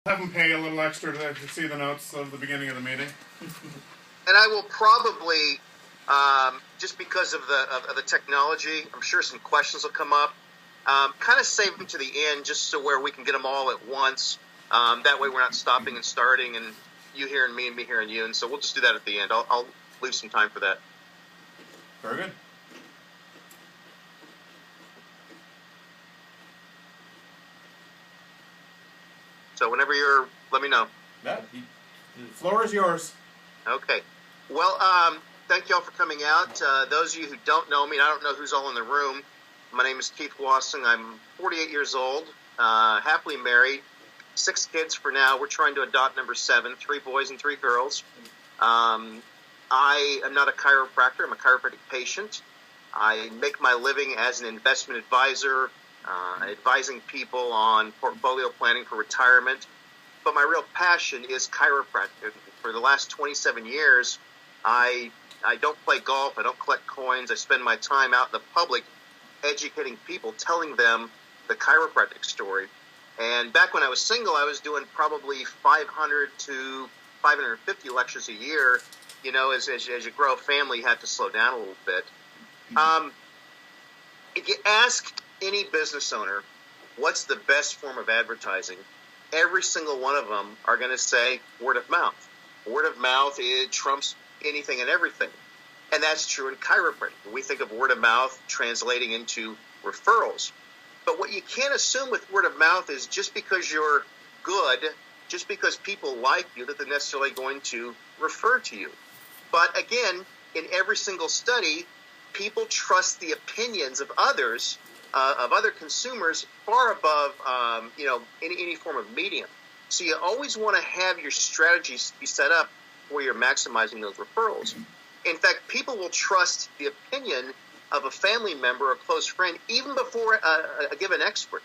Have them pay a little extra to see the notes of the beginning of the meeting. And I will probably, just because of the technology, I'm sure some questions will come up. Kind of save them to the end, just so where we can get them all at once. That way, we're not stopping and starting, and you hearing me and me hearing you. And so we'll just do that at the end. I'll leave some time for that. Very good. So whenever you're, let me know. The floor is yours. Okay. Well, thank you all for coming out. Those of you who don't know me, and I don't know who's all in the room, my name is Keith Wassing. I'm 48 years old, happily married, 6 kids for now. We're trying to adopt number 7, 3 boys and 3 girls. I am not a chiropractor. I'm a chiropractic patient. I make my living as an investment advisor, advising people on portfolio planning for retirement. But my real passion is chiropractic. For the last 27 years, I don't play golf. I don't collect coins. I spend my time out in the public educating people, telling them the chiropractic story. And back when I was single, I was doing probably 500 to 550 lectures a year. You know, as you grow a family, you have to slow down a little bit. If you ask any business owner what's the best form of advertising, every single one of them are going to say word of mouth. Word of mouth, it trumps anything and everything. And that's true in chiropractic. We think of word of mouth translating into referrals. But what you can't assume with word of mouth is just because you're good, just because people like you, that they're necessarily going to refer to you. But again, in every single study, people trust the opinions of others, of other consumers, far above any form of medium. So you always want to have your strategies be set up where you're maximizing those referrals. In fact, people will trust the opinion of a family member or a close friend even before a given expert.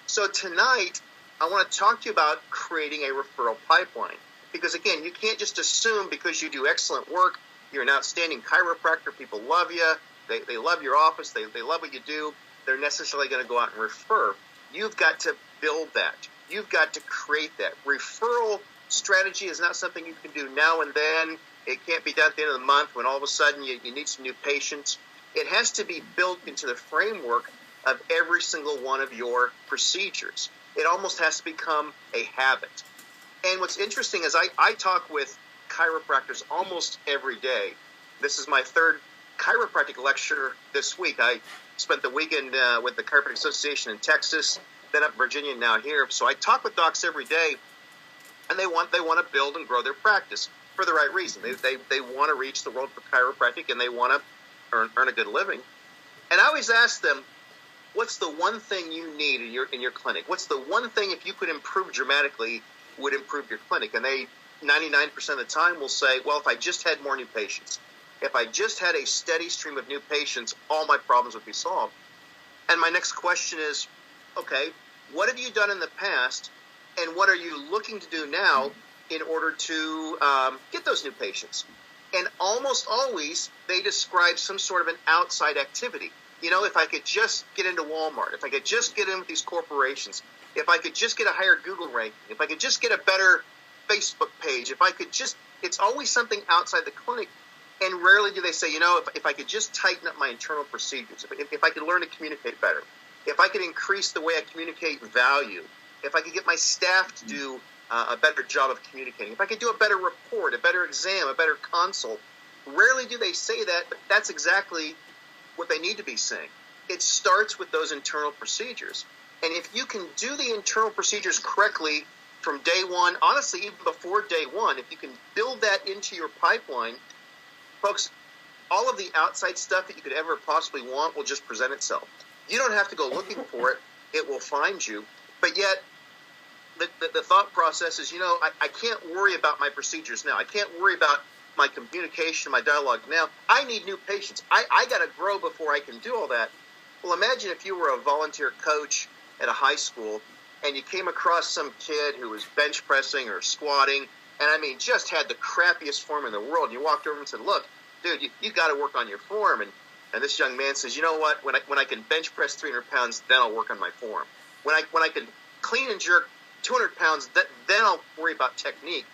So tonight, I want to talk to you about creating a referral pipeline. Because again, you can't just assume because you do excellent work, you're an outstanding chiropractor, people love you, they love your office, they love what you do, they're necessarily going to go out and refer. You've got to build that. You've got to create that. Referral strategy is not something you can do now and then. It can't be done at the end of the month when all of a sudden you need some new patients. It has to be built into the framework of every single one of your procedures. It almost has to become a habit. And what's interesting is I talk with chiropractors almost every day. This is my 3rd chiropractic lecture this week. I spent the weekend with the Chiropractic Association in Texas, then up in Virginia, and now here. So I talk with docs every day, and they want to build and grow their practice for the right reason. They want to reach the world for chiropractic, and they want to earn a good living. And I always ask them, what's the one thing you need in your clinic? What's the one thing, if you could improve dramatically, would improve your clinic? And they 99% of the time will say, well, if I just had more new patients, if I just had a steady stream of new patients, all my problems would be solved. And my next question is, okay, what have you done in the past, and what are you looking to do now in order to get those new patients? And almost always, they describe some sort of an outside activity. You know, if I could just get into Walmart, if I could just get in with these corporations, if I could just get a higher Google ranking, if I could just get a better Facebook page, if I could just, it's always something outside the clinic. And rarely do they say, you know, if I could just tighten up my internal procedures, if I could learn to communicate better, if I could increase the way I communicate value, if I could get my staff to do a better job of communicating, if I could do a better report, a better exam, a better consult. Rarely do they say that, but that's exactly what they need to be saying. It starts with those internal procedures. And if you can do the internal procedures correctly from day one, honestly, even before day one, if you can build that into your pipeline, folks, all of the outside stuff that you could ever possibly want will just present itself. You don't have to go looking for it. It will find you. But yet, the thought process is, you know, I can't worry about my procedures now. I can't worry about my communication, my dialogue now. I need new patients. I got to grow before I can do all that. Well, imagine if you were a volunteer coach at a high school and you came across some kid who was bench pressing or squatting, and I mean, just had the crappiest form in the world. And you walked over and said, look, dude, you got to work on your form. And this young man says, you know what? When I can bench press 300 pounds, then I'll work on my form. When I can clean and jerk 200 pounds, then I'll worry about technique.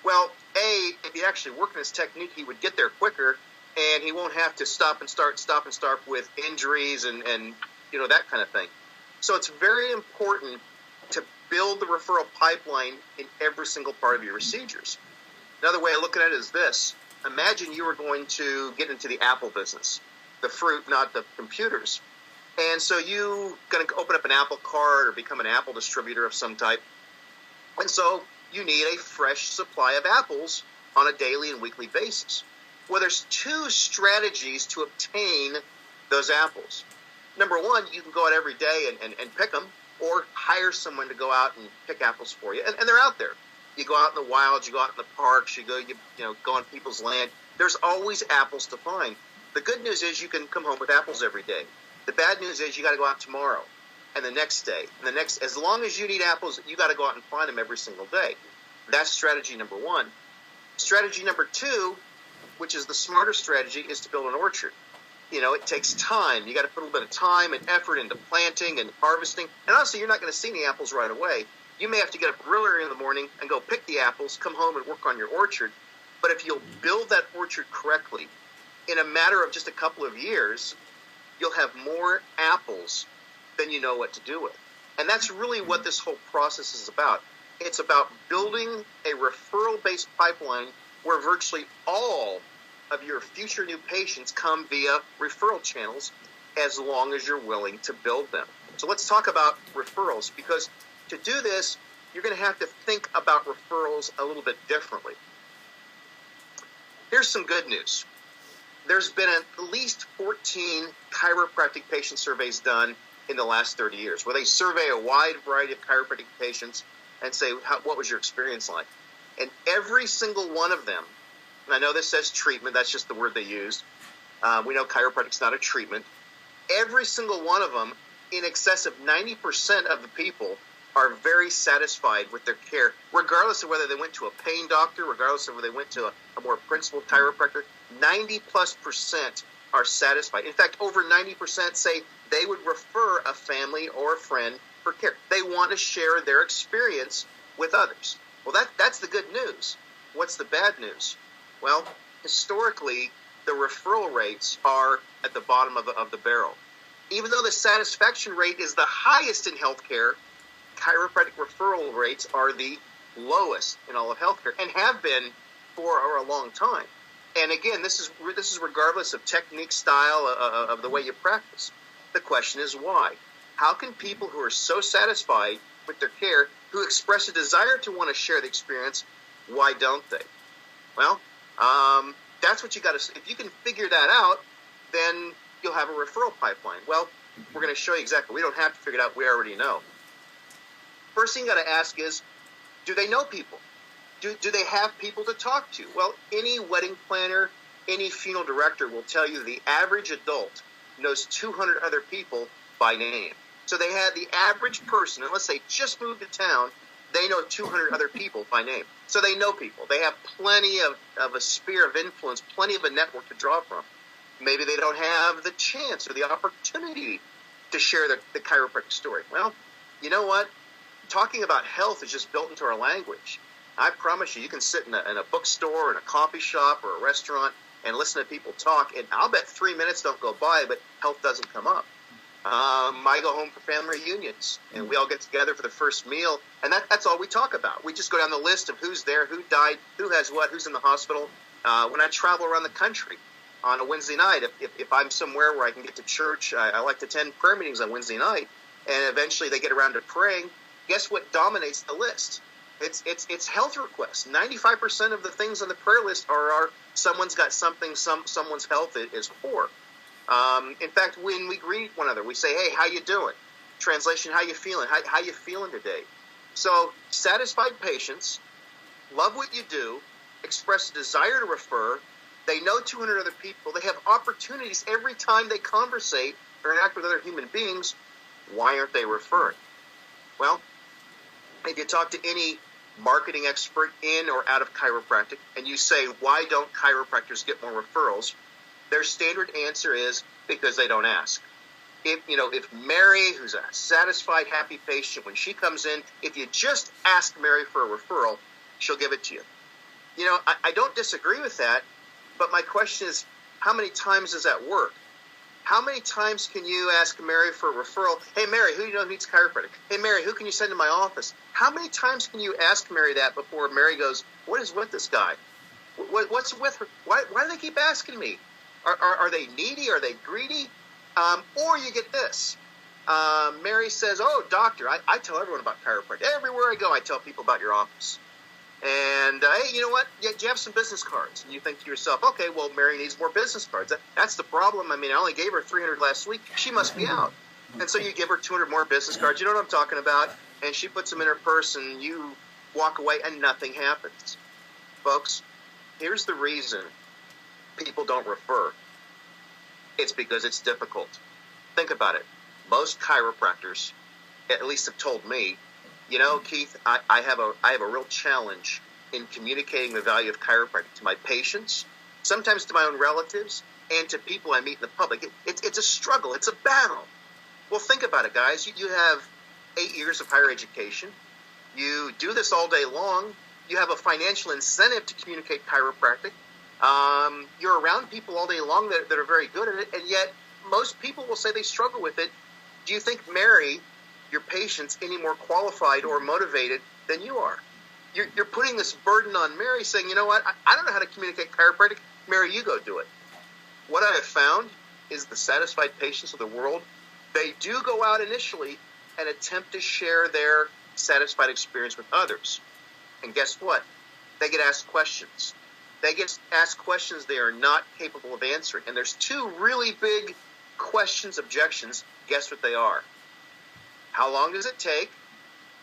Well, if he actually worked on his technique, he would get there quicker, and he won't have to stop and start with injuries and that kind of thing. So it's very important to build the referral pipeline in every single part of your procedures. Another way of looking at it is this. Imagine you were going to get into the Apple business, the fruit, not the computers. And so you're going to open up an Apple cart or become an Apple distributor of some type. And so you need a fresh supply of apples on a daily and weekly basis. Well, there's two strategies to obtain those apples. Number one, you can go out every day and pick them, or hire someone to go out and pick apples for you. And they're out there. You go out in the wilds, you go out in the parks, you go on people's land. There's always apples to find. The good news is you can come home with apples every day. The bad news is you got to go out tomorrow and the next day and the next. As long as you need apples, you got to go out and find them every single day. That's strategy number one. Strategy number two, which is the smarter strategy, is to build an orchard. It takes time. You got to put a little bit of time and effort into planting and harvesting. And honestly, you're not going to see any apples right away. You may have to get up real early in the morning and go pick the apples, come home and work on your orchard. But if you'll build that orchard correctly, in a matter of just a couple of years, you'll have more apples than you know what to do with. And that's really what this whole process is about. It's about building a referral-based pipeline where virtually all of your future new patients come via referral channels, as long as you're willing to build them. So let's talk about referrals, because to do this, you're going to have to think about referrals a little bit differently. Here's some good news. There's been at least 14 chiropractic patient surveys done in the last 30 years, where they survey a wide variety of chiropractic patients and say, what was your experience like? And every single one of them, and I know this says treatment, that's just the word they used. We know chiropractic's not a treatment. Every single one of them, in excess of 90% of the people, are very satisfied with their care, regardless of whether they went to a pain doctor, regardless of whether they went to a more principled chiropractor. 90+% are satisfied. In fact, over 90% say they would refer a family or a friend for care. They want to share their experience with others. Well, that's the good news. What's the bad news? Well, historically, the referral rates are at the bottom of the barrel. Even though the satisfaction rate is the highest in healthcare, chiropractic referral rates are the lowest in all of healthcare, and have been for a long time. And again, this is regardless of technique, style, of the way you practice. The question is why? How can people who are so satisfied with their care, who express a desire to want to share the experience, why don't they? Well, that's what you got to. If you can figure that out, then you'll have a referral pipeline. Well, we're going to show you exactly. We don't have to figure it out. We already know. First thing you got to ask is, do they know people? Do they have people to talk to? Well, any wedding planner, any funeral director will tell you the average adult knows 200 other people by name. So they have the average person, unless they just moved to town, they know 200 other people by name. So they know people. They have plenty of a sphere of influence, plenty of a network to draw from. Maybe they don't have the chance or the opportunity to share the chiropractic story. Well, you know what? Talking about health is just built into our language. I promise you, you can sit in a bookstore, in a coffee shop, or a restaurant and listen to people talk, and I'll bet 3 minutes don't go by, but health doesn't come up. I go home for family reunions, and we all get together for the first meal, and that's all we talk about. We just go down the list of who's there, who died, who has what, who's in the hospital. When I travel around the country on a Wednesday night, if I'm somewhere where I can get to church, I like to attend prayer meetings on Wednesday night, and eventually they get around to praying. Guess what dominates the list? It's health requests. 95% of the things on the prayer list are someone's got something, someone's health is poor. In fact, when we greet one another, we say, "Hey, how you doing?" Translation: How you feeling? How you feeling today? So, satisfied patients love what you do, express a desire to refer. They know 200 other people. They have opportunities every time they conversate or interact with other human beings. Why aren't they referring? Well, if you talk to any marketing expert in or out of chiropractic and you say, why don't chiropractors get more referrals? Their standard answer is because they don't ask. if Mary, who's a satisfied, happy patient, when she comes in, if you just ask Mary for a referral, she'll give it to you. I don't disagree with that, but my question is, how many times does that work? How many times can you ask Mary for a referral? Hey, Mary, who do you know needs chiropractic? Hey, Mary, who can you send to my office? How many times can you ask Mary that before Mary goes, what is with this guy? What's with her? Why do they keep asking me? Are they needy? Are they greedy? Or you get this. Mary says, oh, doctor, I tell everyone about chiropractic. Everywhere I go, I tell people about your office. And, hey, you know what? Yeah, you have some business cards. And you think to yourself, okay, well, Mary needs more business cards. That's the problem. I mean, I only gave her 300 last week. She must be out. And so you give her 200 more business cards. You know what I'm talking about? And she puts them in her purse, and you walk away, and nothing happens. Folks, here's the reason people don't refer. It's because it's difficult. Think about it. Most chiropractors, at least have told me, Keith, I have a real challenge in communicating the value of chiropractic to my patients, sometimes to my own relatives, and to people I meet in the public. It's a struggle. It's a battle. Well, think about it, guys. You have 8 years of higher education. You do this all day long. You have a financial incentive to communicate chiropractic. You're around people all day long that are very good at it, and yet most people will say they struggle with it. Do you think Mary, your patient's, any more qualified or motivated than you are? You're putting this burden on Mary, saying, you know what, I don't know how to communicate chiropractic. Mary, you go do it. What I have found is the satisfied patients of the world, they do go out initially and attempt to share their satisfied experience with others. And guess what? They get asked questions. They get asked questions they are not capable of answering. And there's two really big questions, objections. Guess what they are? How long does it take?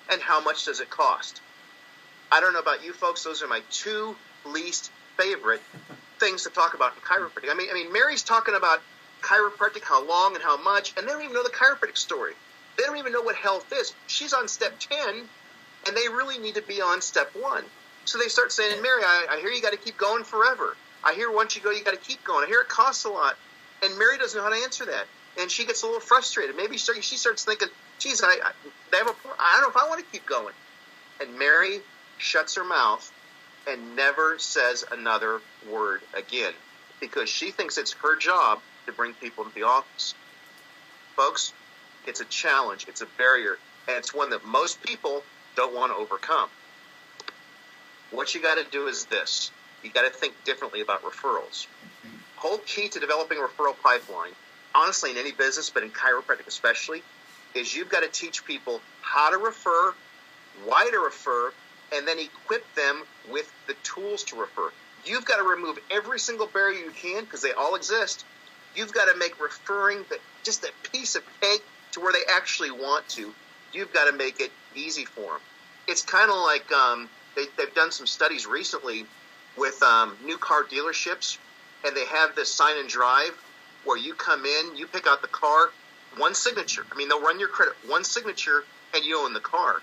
And how much does it cost? I don't know about you folks. Those are my two least favorite things to talk about in chiropractic. I mean, Mary's talking about chiropractic, how long and how much, and they don't even know the chiropractic story. They don't even know what health is. She's on step 10, and they really need to be on step 1. So they start saying, Mary, I hear you got to keep going forever. I hear once you go, you got to keep going. I hear it costs a lot. And Mary doesn't know how to answer that. And she gets a little frustrated. Maybe she starts thinking, geez, they have a point. I don't know if I want to keep going. And Mary shuts her mouth and never says another word again because she thinks it's her job to bring people to the office. Folks, it's a challenge. It's a barrier. And it's one that most people don't want to overcome. What you got to do is this. You got to think differently about referrals. Whole key to developing a referral pipeline, honestly in any business, but in chiropractic especially, is you've got to teach people how to refer, why to refer, and then equip them with the tools to refer. You've got to remove every single barrier you can because they all exist. You've got to make referring just a piece of cake to where they actually want to. You've got to make it easy for them. It's kind of like they've done some studies recently with new car dealerships, and they have this sign and drive where you come in, you pick out the car, one signature. I mean, they'll run your credit, one signature, and you own the car.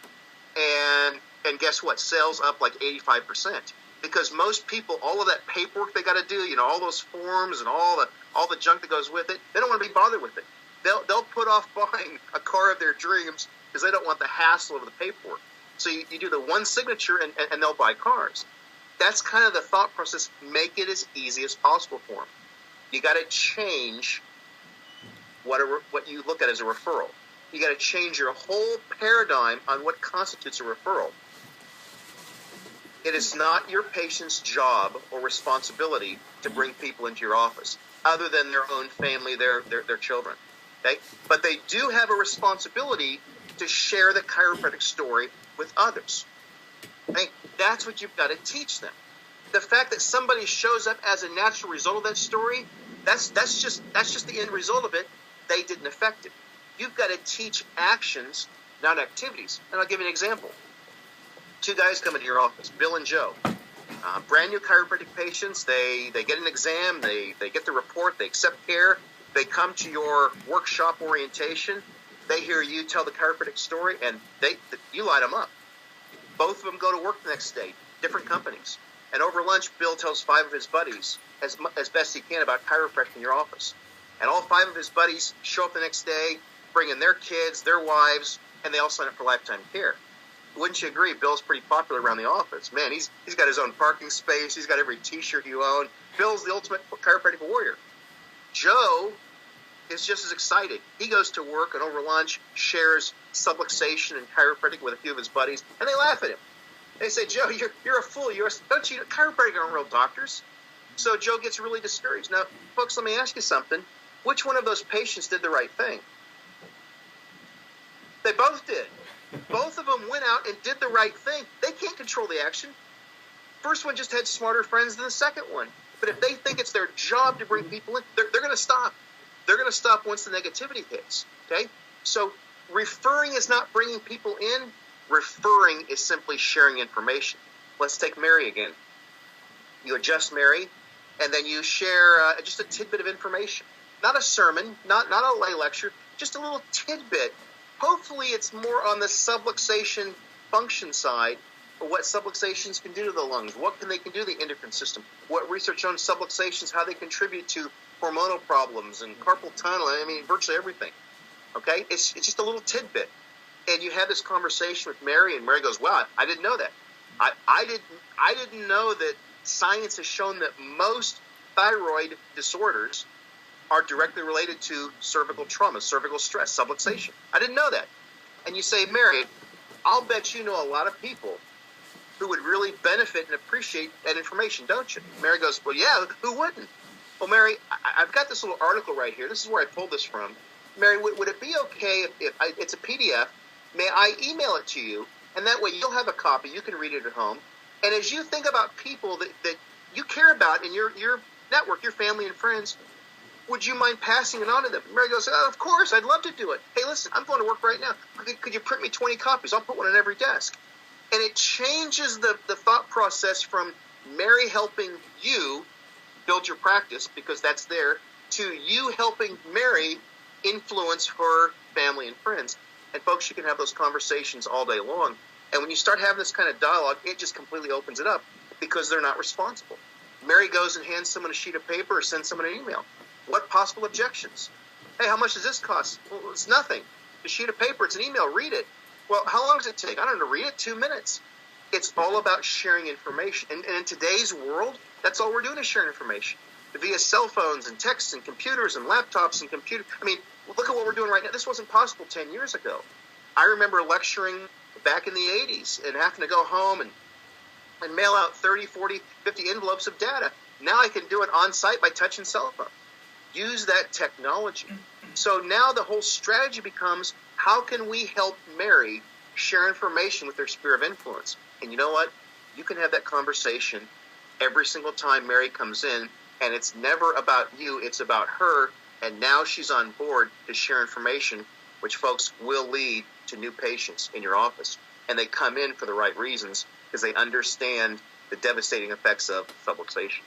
And guess what? Sales up like 85%. Because most people, all of that paperwork they got to do, all those forms and all the junk that goes with it, they don't want to be bothered with it. They'll put off buying a car of their dreams because they don't want the hassle of the paperwork. So you do the one signature and they'll buy cars. That's kind of the thought process. Make it as easy as possible for them. You got to change what you look at as a referral. You got to change your whole paradigm on what constitutes a referral. It is not your patient's job or responsibility to bring people into your office, other than their own family, their children. Okay? But they do have a responsibility to share the chiropractic story with others. Okay? That's what you've got to teach them. The fact that somebody shows up as a natural result of that story, that's just the end result of it. They didn't affect it. You've got to teach actions, not activities. And I'll give you an example. Two guys come into your office, Bill and Joe. Brand new chiropractic patients. They get an exam. They get the report. They accept care. They come to your workshop orientation. They hear you tell the chiropractic story, and you light them up. Both of them go to work the next day, different companies. And over lunch, Bill tells 5 of his buddies as best he can about chiropractic in your office. And all 5 of his buddies show up the next day, bring in their kids, their wives, and they all sign up for lifetime care. Wouldn't you agree? Bill's pretty popular around the office. Man, he's got his own parking space. He's got every T-shirt you own. Bill's the ultimate chiropractic warrior. Joe is just as excited. He goes to work and over lunch shares subluxation and chiropractic with a few of his buddies, and they laugh at him. They say, Joe, you're a fool. Don't you? Chiropractic aren't real doctors. So Joe gets really discouraged. Now, folks, let me ask you something. Which one of those patients did the right thing? They both did. Both of them went out and did the right thing. They can't control the action. First one just had smarter friends than the second one. But if they think it's their job to bring people in, they're going to stop. They're going to stop once the negativity hits. Okay? So referring is not bringing people in. Referring is simply sharing information. Let's take Mary again. You adjust Mary, and then you share just a tidbit of information. Not a sermon, not a lay lecture, just a little tidbit. Hopefully it's more on the subluxation function side, or what subluxations can do to the lungs, what they can do to the endocrine system, what research on subluxations, how they contribute to hormonal problems and carpal tunnel, virtually everything. Okay? It's just a little tidbit. And you have this conversation with Mary, and Mary goes, wow, I didn't know that. I didn't know that science has shown that most thyroid disorders are directly related to cervical trauma, cervical stress, subluxation. I didn't know that. And you say, Mary, I'll bet you know a lot of people who would really benefit and appreciate that information, don't you? Mary goes, well, yeah, who wouldn't? Well, Mary, I've got this little article right here. This is where I pulled this from. Mary, would it be okay if it's a PDF, may I email it to you, and that way you'll have a copy, you can read it at home, and as you think about people that you care about in your network, your family and friends, would you mind passing it on to them? Mary goes, oh, of course, I'd love to do it. Hey, listen, I'm going to work right now. Could you print me 20 copies? I'll put one on every desk. And it changes the thought process from Mary helping you build your practice, because that's there, to you helping Mary influence her family and friends. And folks, you can have those conversations all day long. And when you start having this kind of dialogue, it just completely opens it up, because they're not responsible. Mary goes and hands someone a sheet of paper or sends someone an email. What possible objections? Hey, how much does this cost? Well, it's nothing. A sheet of paper, it's an email, read it. Well, how long does it take? I don't know, to read it, 2 minutes. It's all about sharing information. And in today's world, that's all we're doing is sharing information. Via cell phones and texts and computers and laptops and computers. Look at what we're doing right now. This wasn't possible 10 years ago. I remember lecturing back in the 80s and having to go home and mail out 30, 40, 50 envelopes of data. Now I can do it on site by touching cell phone. Use that technology. So now the whole strategy becomes, how can we help Mary share information with her sphere of influence? And you know what? You can have that conversation every single time Mary comes in, and it's never about you, it's about her, and now she's on board to share information, which, folks, will lead to new patients in your office. And they come in for the right reasons, because they understand the devastating effects of subluxation.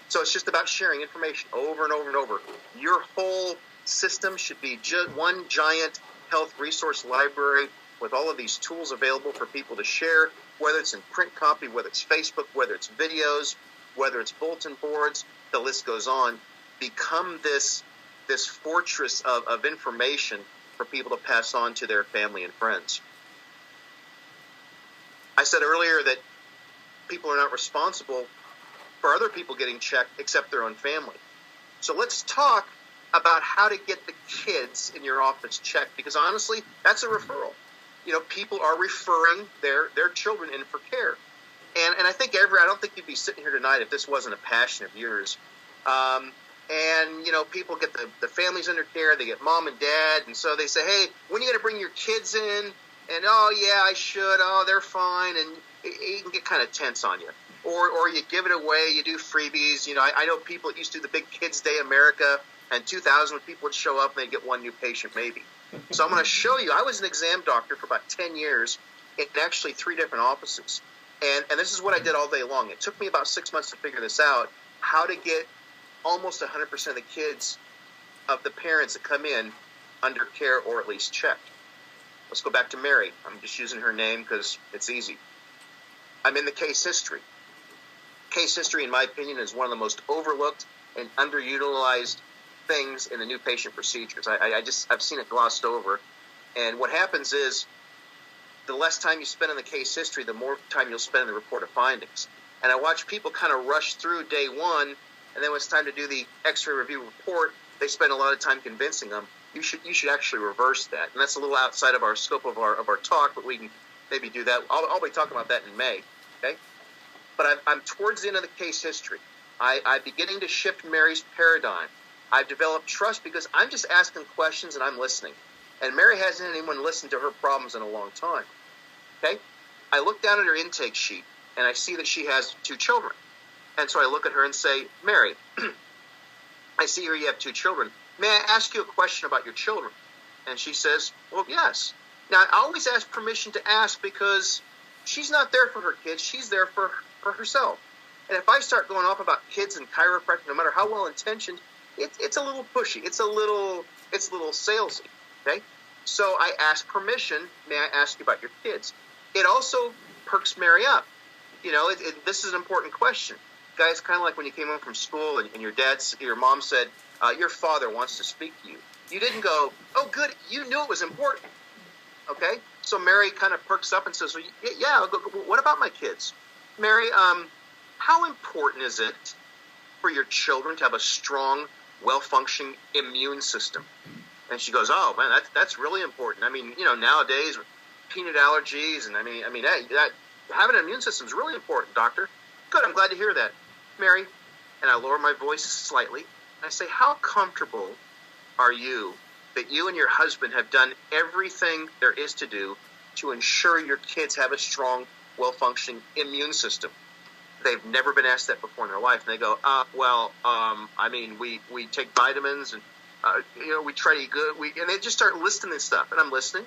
So it's just about sharing information over and over and over. Your whole system should be just one giant health resource library with all of these tools available for people to share, whether it's in print copy, whether it's Facebook, whether it's videos, whether it's bulletin boards, the list goes on. Become this fortress of information for people to pass on to their family and friends. I said earlier that people are not responsible for other people getting checked except their own family. So let's talk about how to get the kids in your office checked, because honestly, that's a referral. People are referring their children in for care. And I think I don't think you'd be sitting here tonight if this wasn't a passion of yours. People get the families under care, they get mom and dad, and so they say, hey, when are you going to bring your kids in? And, oh, yeah, I should. Oh, they're fine. And it can get kind of tense on you. Or you give it away, you do freebies. I know people that used to do the big Kids Day America, and 2000 when people would show up and they'd get one new patient maybe. So I'm going to show you. I was an exam doctor for about 10 years in actually 3 different offices. And this is what I did all day long. It took me about 6 months to figure this out, how to get almost 100% of the kids of the parents that come in under care or at least checked. Let's go back to Mary. I'm just using her name because it's easy. I'm in the case history. Case history, in my opinion, is one of the most overlooked and underutilized things in the new patient procedures. I've seen it glossed over. And what happens is the less time you spend in the case history, the more time you'll spend in the report of findings. And I watch people kind of rush through day one, and then when it's time to do the X-ray review report, they spend a lot of time convincing them. You should actually reverse that. And that's a little outside of our scope of our talk, but we can maybe do that. I'll be talking about that in May, okay? But I'm towards the end of the case history. I'm beginning to shift Mary's paradigm. I've developed trust because I'm just asking questions and I'm listening. And Mary hasn't had anyone listen to her problems in a long time. Okay? I look down at her intake sheet, and I see that she has 2 children. And so I look at her and say, Mary, I see here you have 2 children. May I ask you a question about your children? And she says, well, yes. Now, I always ask permission to ask because she's not there for her kids. She's there for herself. And if I start going off about kids and chiropractic, no matter how well-intentioned, it's a little pushy. It's a little salesy. Okay? So I ask permission, may I ask you about your kids? It also perks Mary up. You know, this is an important question. Guys, kind of like when you came home from school and your mom said, your father wants to speak to you. You didn't go, oh, good, you knew it was important. Okay? So Mary kind of perks up and says, well, yeah, what about my kids? Mary, how important is it for your children to have a strong, well-functioning immune system? And she goes, oh, man, that's really important. I mean, you know, nowadays with peanut allergies, and I mean, that having an immune system is really important, doctor. Good, I'm glad to hear that. Mary, and I lower my voice slightly, and I say, how comfortable are you that you and your husband have done everything there is to do to ensure your kids have a strong, well-functioning immune system? They've never been asked that before in their life. And they go, I mean, we take vitamins and, we try to eat good. And they just start listing this stuff. And I'm listening.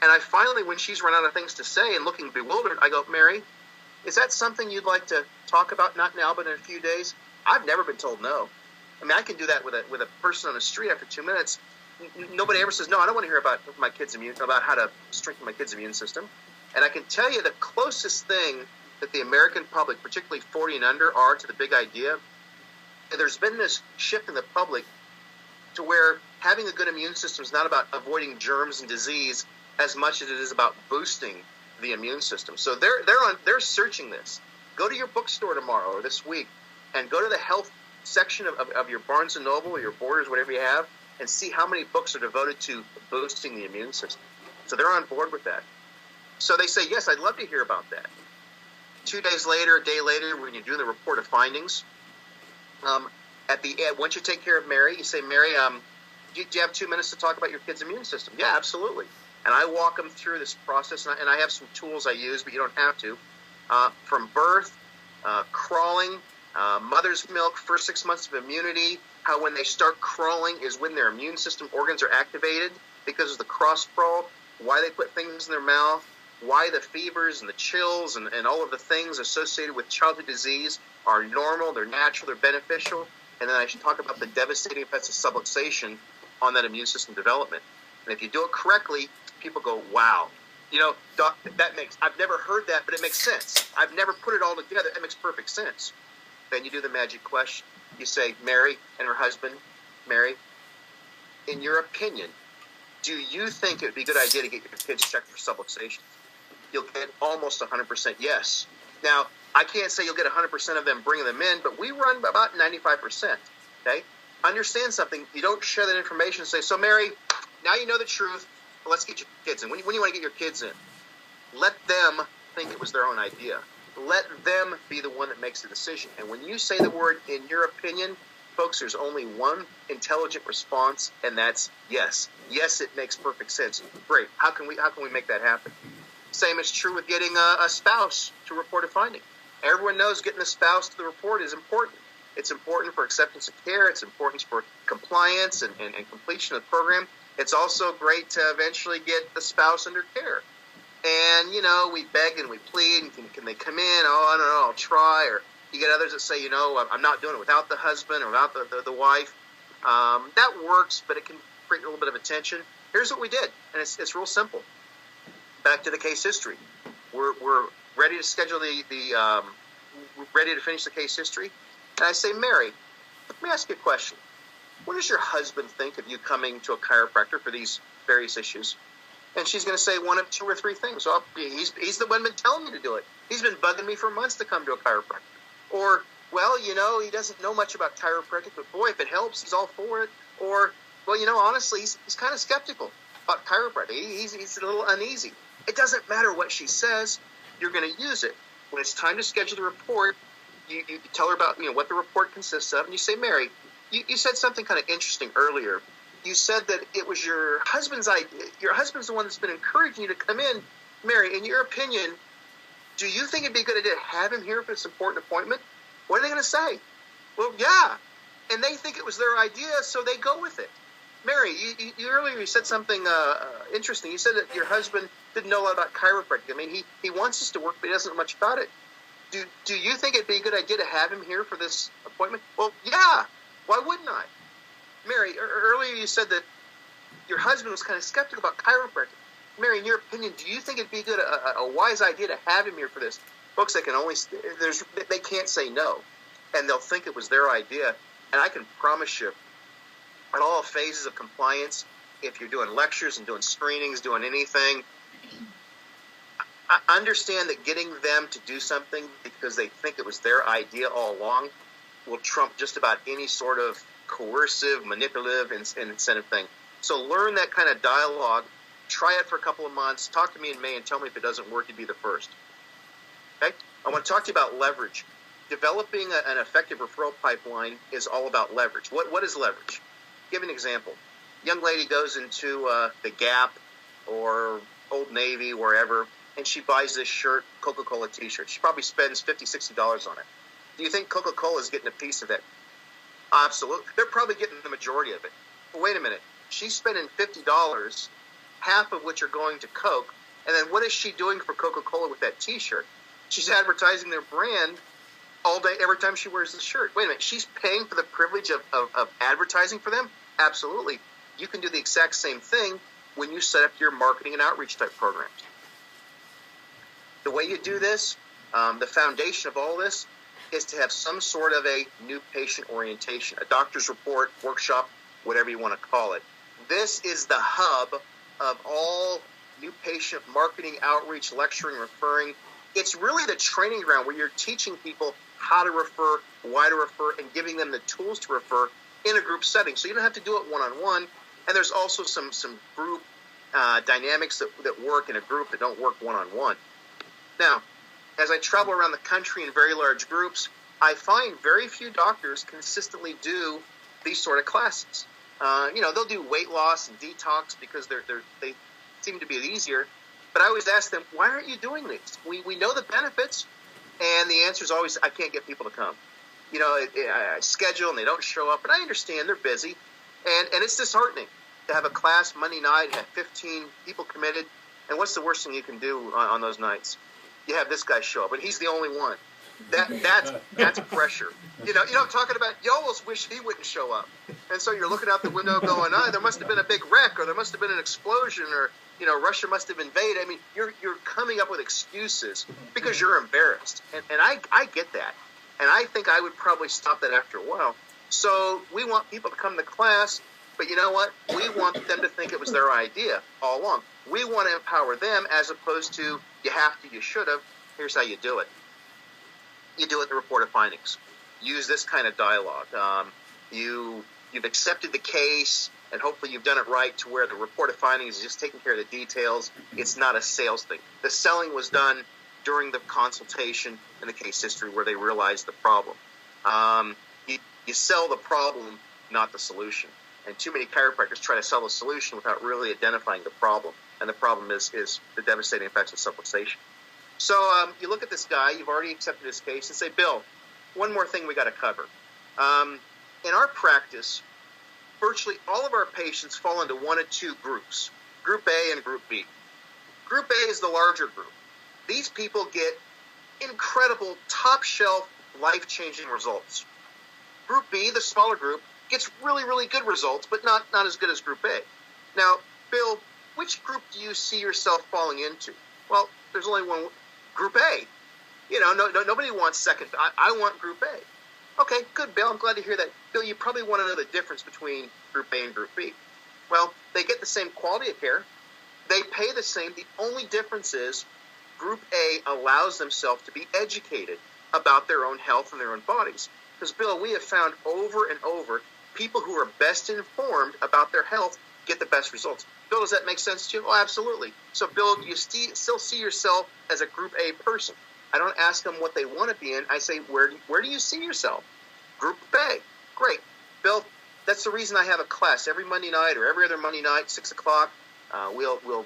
And I finally, when she's run out of things to say and looking bewildered, I go, Mary, is that something you'd like to talk about? Not now, but in a few days? I've never been told no. I mean, I can do that with a person on the street after 2 minutes. Nobody ever says, no, I don't want to hear about about how to strengthen my kid's immune system. And I can tell you the closest thing that the American public, particularly 40 and under, are to the big idea. And there's been this shift in the public to where having a good immune system is not about avoiding germs and disease as much as it is about boosting the immune system. So they're searching this. Go to your bookstore tomorrow or this week and go to the health section of your Barnes & Noble or your Borders, whatever you have, and see how many books are devoted to boosting the immune system. So they're on board with that. So they say, yes, I'd love to hear about that. 2 days later, a day later, when you're doing the report of findings, once you take care of Mary, you say, Mary, do you have 2 minutes to talk about your kid's immune system? Yeah, absolutely. And I walk them through this process, and I have some tools I use, but you don't have to. From birth, crawling, mother's milk, first 6 months of immunity, how when they start crawling is when their immune system organs are activated because of the cross crawl, why they put things in their mouth, why the fevers and the chills and all of the things associated with childhood disease are normal, they're natural, they're beneficial. And then I should talk about the devastating effects of subluxation on that immune system development. And if you do it correctly, people go, wow. You know, Doc, I've never heard that, but it makes sense. I've never put it all together. That makes perfect sense. Then you do the magic question. You say, Mary and her husband, Mary, in your opinion, do you think it would be a good idea to get your kids checked for subluxation? You'll get almost 100% yes. Now, I can't say you'll get 100% of them bringing them in, but we run about 95%, okay? Understand something. You don't share that information and say, so, Mary, now you know the truth. Let's get your kids in. When you want to get your kids in, let them think it was their own idea. Let them be the one that makes the decision. And when you say the word, in your opinion, folks, there's only one intelligent response, and that's yes. Yes, it makes perfect sense. Great. How can we make that happen? Same is true with getting a spouse to report a finding. Everyone knows getting a spouse to the report is important. It's important for acceptance of care. It's important for compliance and completion of the program. It's also great to eventually get the spouse under care. And, you know, we beg and we plead, and can they come in? Oh, I don't know, I'll try. Or you get others that say, you know, I'm not doing it without the husband or without the wife. That works, but it can create a little bit of attention. Here's what we did, and it's real simple. Back to the case history. We're ready to schedule ready to finish the case history. And I say, Mary, let me ask you a question. what does your husband think of you coming to a chiropractor for these various issues? And she's going to say one of two or three things. Well, he's the one been telling me to do it. He's been bugging me for months to come to a chiropractor. Or, well, he doesn't know much about chiropractic, but boy, if it helps, he's all for it. Or, well, honestly, he's kind of skeptical about chiropractic. He's a little uneasy. It doesn't matter what she says. You're going to use it. When it's time to schedule the report, you tell her about what the report consists of, and you say, Mary, you said something kind of interesting earlier. You said that it was your husband's idea. Your husband's the one that's been encouraging you to come in. Mary, in your opinion, do you think it'd be a good idea to have him here for this important appointment? What are they going to say? Well, yeah. And they think it was their idea, so they go with it. Mary, you earlier you said something interesting. You said that your husband didn't know a lot about chiropractic. I mean, he wants us to work, but he doesn't know much about it. Do you think it'd be a good idea to have him here for this appointment? Well, yeah. Why wouldn't I? Mary, earlier you said that your husband was kind of skeptical about chiropractic. Mary, in your opinion, do you think it'd be a wise idea to have him here for this? Folks, they can't say no, and they'll think it was their idea. And I can promise you, at all phases of compliance, if you're doing lectures and doing screenings, doing anything, I understand that getting them to do something because they think it was their idea all along will trump just about any sort of coercive, manipulative, and incentive thing. So learn that kind of dialogue. Try it for a couple of months. Talk to me in May and tell me if it doesn't work, you'd be the first. Okay? I want to talk to you about leverage. Developing an effective referral pipeline is all about leverage. What is leverage? Give an example. Young lady goes into the Gap or Old Navy, wherever, and she buys this shirt, Coca-Cola t-shirt. She probably spends $50, $60 on it. Do you think Coca-Cola is getting a piece of it? Absolutely. They're probably getting the majority of it. But wait a minute. She's spending $50, half of which are going to Coke, and then what is she doing for Coca-Cola with that t-shirt? She's advertising their brand all day, every time she wears the shirt. Wait a minute. She's paying for the privilege of advertising for them? Absolutely. You can do the exact same thing when you set up your marketing and outreach type programs. The way you do this, the foundation of all this, is to have some sort of a new patient orientation, a doctor's report, workshop, whatever you want to call it. This is the hub of all new patient marketing, outreach, lecturing, referring. It's really the training ground where you're teaching people how to refer, why to refer, and giving them the tools to refer in a group setting. So you don't have to do it one-on-one. And there's also some group dynamics that work in a group that don't work one-on-one. Now, as I travel around the country in very large groups, I find very few doctors consistently do these sort of classes. They'll do weight loss and detox because they seem to be easier. But I always ask them, why aren't you doing these? We know the benefits, and the answer is always, I can't get people to come. I schedule and they don't show up, and I understand they're busy, and it's disheartening to have a class Monday night, have 15 people committed, and what's the worst thing you can do on those nights? You have this guy show up, and he's the only one. That's pressure. You know what I'm talking about? You almost wish he wouldn't show up. And so you're looking out the window going, there must have been a big wreck, or there must have been an explosion, or Russia must have invaded. I mean, you're coming up with excuses because you're embarrassed. And I get that. And I think I would probably stop that after a while. So we want people to come to class, but you know what? We want them to think it was their idea all along. We want to empower them as opposed to you have to, you should have. Here's how you do it. You do it in the report of findings. Use this kind of dialogue. You've accepted the case, and hopefully you've done it right to where the report of findings is just taking care of the details. It's not a sales thing. The selling was done during the consultation and the case history where they realized the problem. You sell the problem, not the solution. And too many chiropractors try to sell the solution without really identifying the problem. And the problem is the devastating effects of subluxation. So you look at this guy, you've already accepted his case, and say, Bill, one more thing we got to cover. In our practice, virtually all of our patients fall into one of two groups, Group A and Group B. Group A is the larger group. These people get incredible, top-shelf, life-changing results. Group B, the smaller group, gets really, really good results, but not as good as Group A. Now, Bill, which group do you see yourself falling into? Well, there's only one, Group A. Nobody wants second. I want Group A. Okay, good, Bill. I'm glad to hear that. Bill, you probably want to know the difference between Group A and Group B. Well, they get the same quality of care. They pay the same. The only difference is Group A allows themselves to be educated about their own health and their own bodies. Because, Bill, we have found over and over, people who are best informed about their health get the best results. Bill, does that make sense to you? Oh, absolutely. So, Bill, do you still see yourself as a Group A person? I don't ask them what they want to be in. I say, where do you see yourself? Group A. Great. Bill, that's the reason I have a class every Monday night or every other Monday night, 6 o'clock. We'll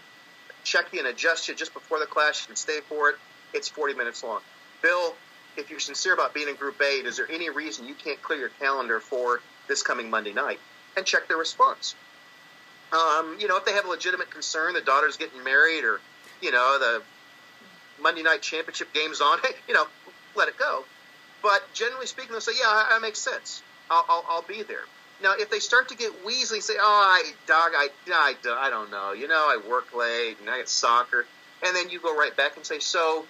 check you and adjust you just before the class. You can stay for it. It's 40 minutes long. Bill, if you're sincere about being in Group A, is there any reason you can't clear your calendar for this coming Monday night? And check their response. If they have a legitimate concern, the daughter's getting married or, the Monday night championship game's on, let it go. But generally speaking, they'll say, yeah, that makes sense. I'll be there. Now, if they start to get wheezy and say, I don't know. I work late and I get soccer. And then you go right back and say, so,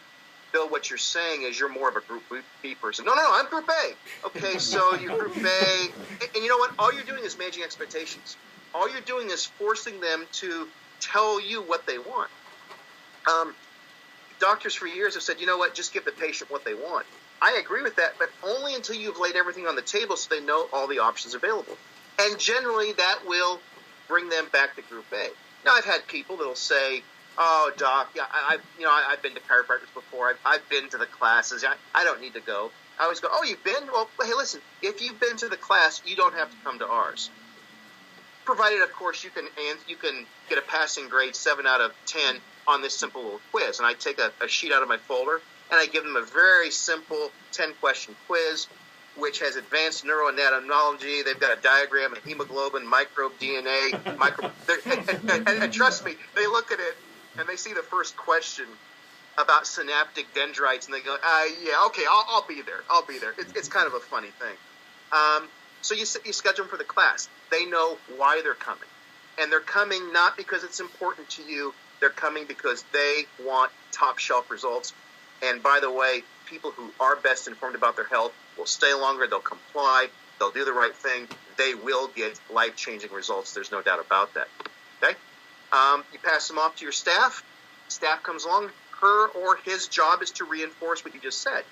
Bill, what you're saying is you're more of a Group B person. No, I'm Group A. Okay, so you're Group A. And you know what? All you're doing is managing expectations. All you're doing is forcing them to tell you what they want. Doctors for years have said, you know what, just give the patient what they want. I agree with that, but only until you've laid everything on the table so they know all the options available. And generally, that will bring them back to Group A. Now, I've had people that will say, oh, doc, yeah, I've been to chiropractors before. I've been to the classes. I don't need to go. I always go, oh, you've been? Well, hey, listen, if you've been to the class, you don't have to come to ours. Provided, of course, you can get a passing grade 7 out of 10 on this simple little quiz. And I take a sheet out of my folder, and I give them a very simple 10-question quiz, which has advanced neuroanatomy. They've got a diagram of hemoglobin, microbe DNA, and trust me, they look at it, and they see the first question about synaptic dendrites, and they go, yeah, okay, I'll be there. I'll be there. It's kind of a funny thing. So you schedule them for the class. They know why they're coming. And they're coming not because it's important to you. They're coming because they want top-shelf results. And by the way, people who are best informed about their health will stay longer. They'll comply. They'll do the right thing. They will get life-changing results. There's no doubt about that. Okay? You pass them off to your staff. Staff comes along. Her or his job is to reinforce what you just said.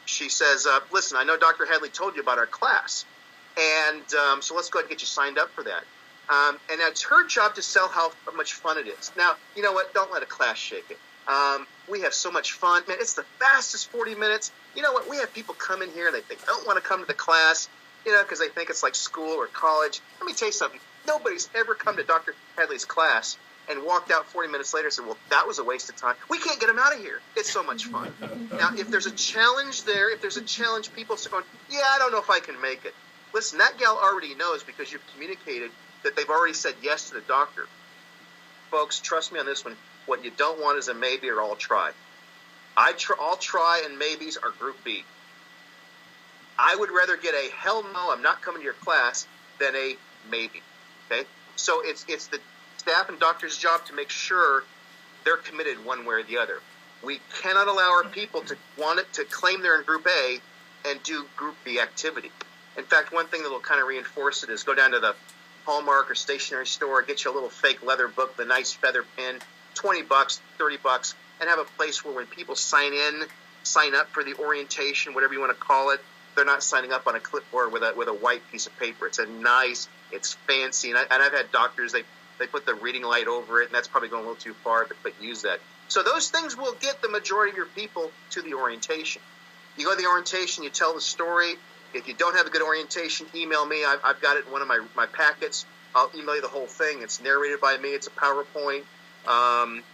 She says, listen, I know Dr. Hadley told you about our class. And so let's go ahead and get you signed up for that. And it's her job to sell how much fun it is. Now, you know what? Don't let a class shake it. We have so much fun. Man, it's the fastest 40 minutes. You know what? We have people come in here and they don't want to come to the class, because they think it's like school or college. Let me tell you something. Nobody's ever come to Dr. Hadley's class and walked out 40 minutes later and said, well, that was a waste of time. We can't get them out of here. It's so much fun. Now, if there's a challenge there, people are going, yeah, I don't know if I can make it. Listen, that gal already knows because you've communicated that they've already said yes to the doctor. Folks, trust me on this one. What you don't want is a maybe or I'll try. I'll try and maybes are Group B. I would rather get a hell no, I'm not coming to your class, than a maybe. Okay? So it's the staff and doctor's job to make sure they're committed one way or the other. We cannot allow our people to want it to claim they're in Group A and do Group B activity. In fact, one thing that will kind of reinforce it is go down to the Hallmark or stationery store, get you a little fake leather book, the nice feather pen, $20, $30, and have a place where when people sign up for the orientation, whatever you want to call it, they're not signing up on a clipboard with a white piece of paper. It's it's fancy, and I've had doctors, they put the reading light over it, and that's probably going a little too far, but use that. So those things will get the majority of your people to the orientation. You go to the orientation, you tell the story. If you don't have a good orientation, email me. I've got it in one of my packets. I'll email you the whole thing. It's narrated by me. It's a PowerPoint.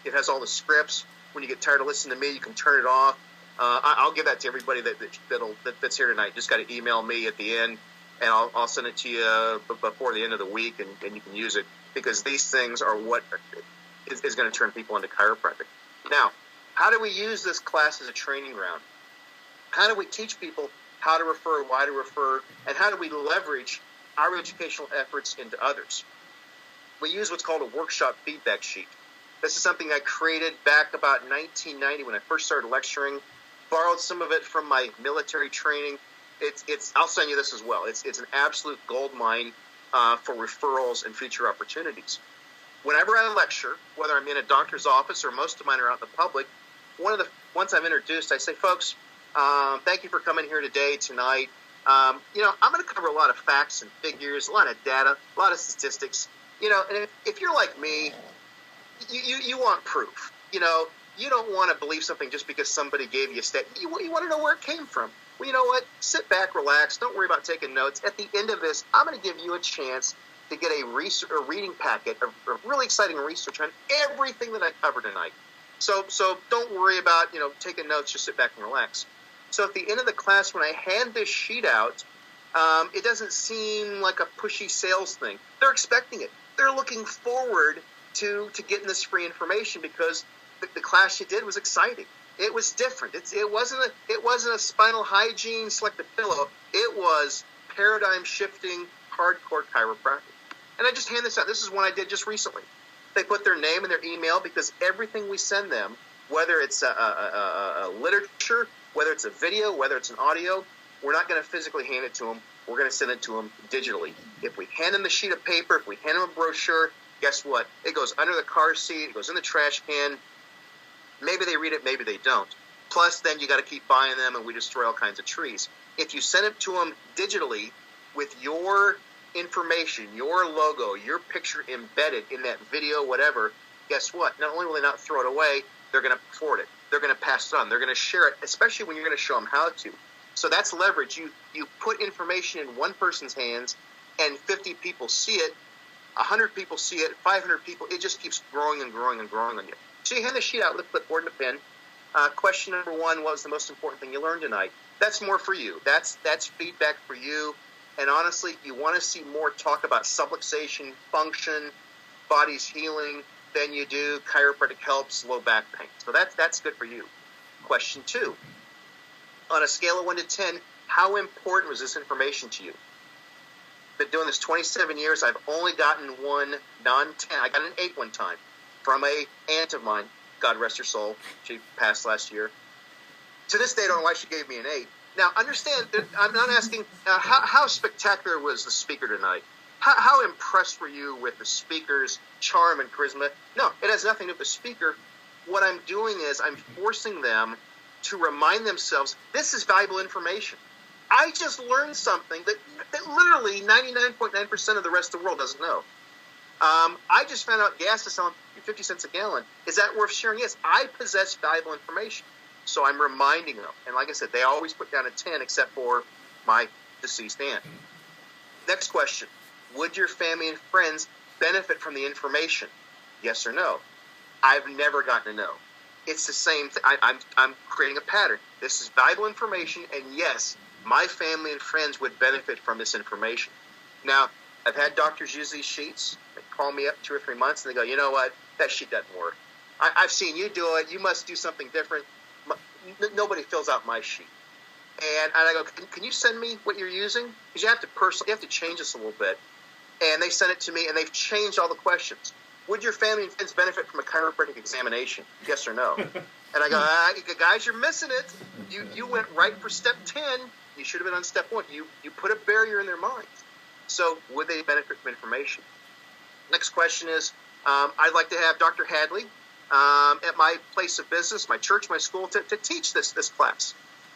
It has all the scripts. When you get tired of listening to me, you can turn it off. I'll give that to everybody that's here tonight. Just got to email me at the end, and I'll send it to you before the end of the week, and you can use it, because these things are what is going to turn people into chiropractic. Now, how do we use this class as a training ground? How do we teach people how to refer, why to refer, and how do we leverage our educational efforts into others? We use what's called a workshop feedback sheet. This is something I created back about 1990 when I first started lecturing, borrowed some of it from my military training, it's I'll send you this as well. It's an absolute gold mine for referrals and future opportunities. Whenever I lecture, whether I'm in a doctor's office or most of mine are out in the public, once I'm introduced, I say, folks, thank you for coming here tonight. I'm going to cover a lot of facts and figures, a lot of data, a lot of statistics. And if you're like me, you want proof. You don't want to believe something just because somebody gave you a stat. You want to know where it came from. Well, you know what? Sit back, relax. Don't worry about taking notes. At the end of this, I'm going to give you a chance to get a reading packet of really exciting research on everything that I covered tonight. So don't worry about taking notes. Just sit back and relax. So at the end of the class, when I hand this sheet out, it doesn't seem like a pushy sales thing. They're expecting it. They're looking forward to getting this free information because the class you did was exciting. It was different. It wasn't a spinal hygiene, select a pillow. It was paradigm shifting, hardcore chiropractic. And I just hand this out. This is one I did just recently. They put their name and their email because everything we send them, whether it's a literature, whether it's a video, whether it's an audio, we're not going to physically hand it to them. We're going to send it to them digitally. If we hand them the sheet of paper, if we hand them a brochure, guess what? It goes under the car seat. It goes in the trash can. Maybe they read it, maybe they don't. Plus, then you got to keep buying them, and we destroy all kinds of trees. If you send it to them digitally with your information, your logo, your picture embedded in that video, whatever, guess what? Not only will they not throw it away, they're going to forward it. They're going to pass it on. They're going to share it, especially when you're going to show them how to. So that's leverage. You put information in one person's hands, and 50 people see it, 100 people see it, 500 people. It just keeps growing and growing and growing on you. So you hand the sheet out with a clipboard and a pen. Question number 1, what was the most important thing you learned tonight? That's more for you. That's feedback for you. And honestly, you want to see more talk about subluxation, function, body's healing than you do chiropractic helps, low back pain. So that's good for you. Question 2, on a scale of 1 to 10, how important was this information to you? Been doing this 27 years. I've only gotten one non-10. I got an 8 one time from a aunt of mine. God rest her soul. She passed last year. To this day, I don't know why she gave me an 8. Now, understand, I'm not asking how spectacular was the speaker tonight. How impressed were you with the speaker's charm and charisma? No, it has nothing to do with the speaker. What I'm doing is I'm forcing them to remind themselves this is valuable information. I just learned something that literally 99.9% of the rest of the world doesn't know. I just found out gas is selling 50 cents a gallon. Is that worth sharing? Yes, I possess valuable information. So I'm reminding them. And like I said, they always put down a 10 except for my deceased aunt. Next question. Would your family and friends benefit from the information? Yes or no? I've never gotten a no. It's the same thing. I'm creating a pattern. This is valuable information, and yes, my family and friends would benefit from this information. Now, I've had doctors use these sheets. They call me up 2 or 3 months, and they go, you know what? That sheet doesn't work. I've seen you do it. You must do something different. Nobody fills out my sheet. And I go, can you send me what you're using? Because you have to change this a little bit. And they send it to me, and they've changed all the questions. Would your family and friends benefit from a chiropractic examination? Yes or no? And I go, guys, you're missing it. You went right for step 10. You should have been on step 1. You put a barrier in their minds. So would they benefit from information? Next question is, I'd like to have Dr. Hadley at my place of business, my church, my school, to teach this class.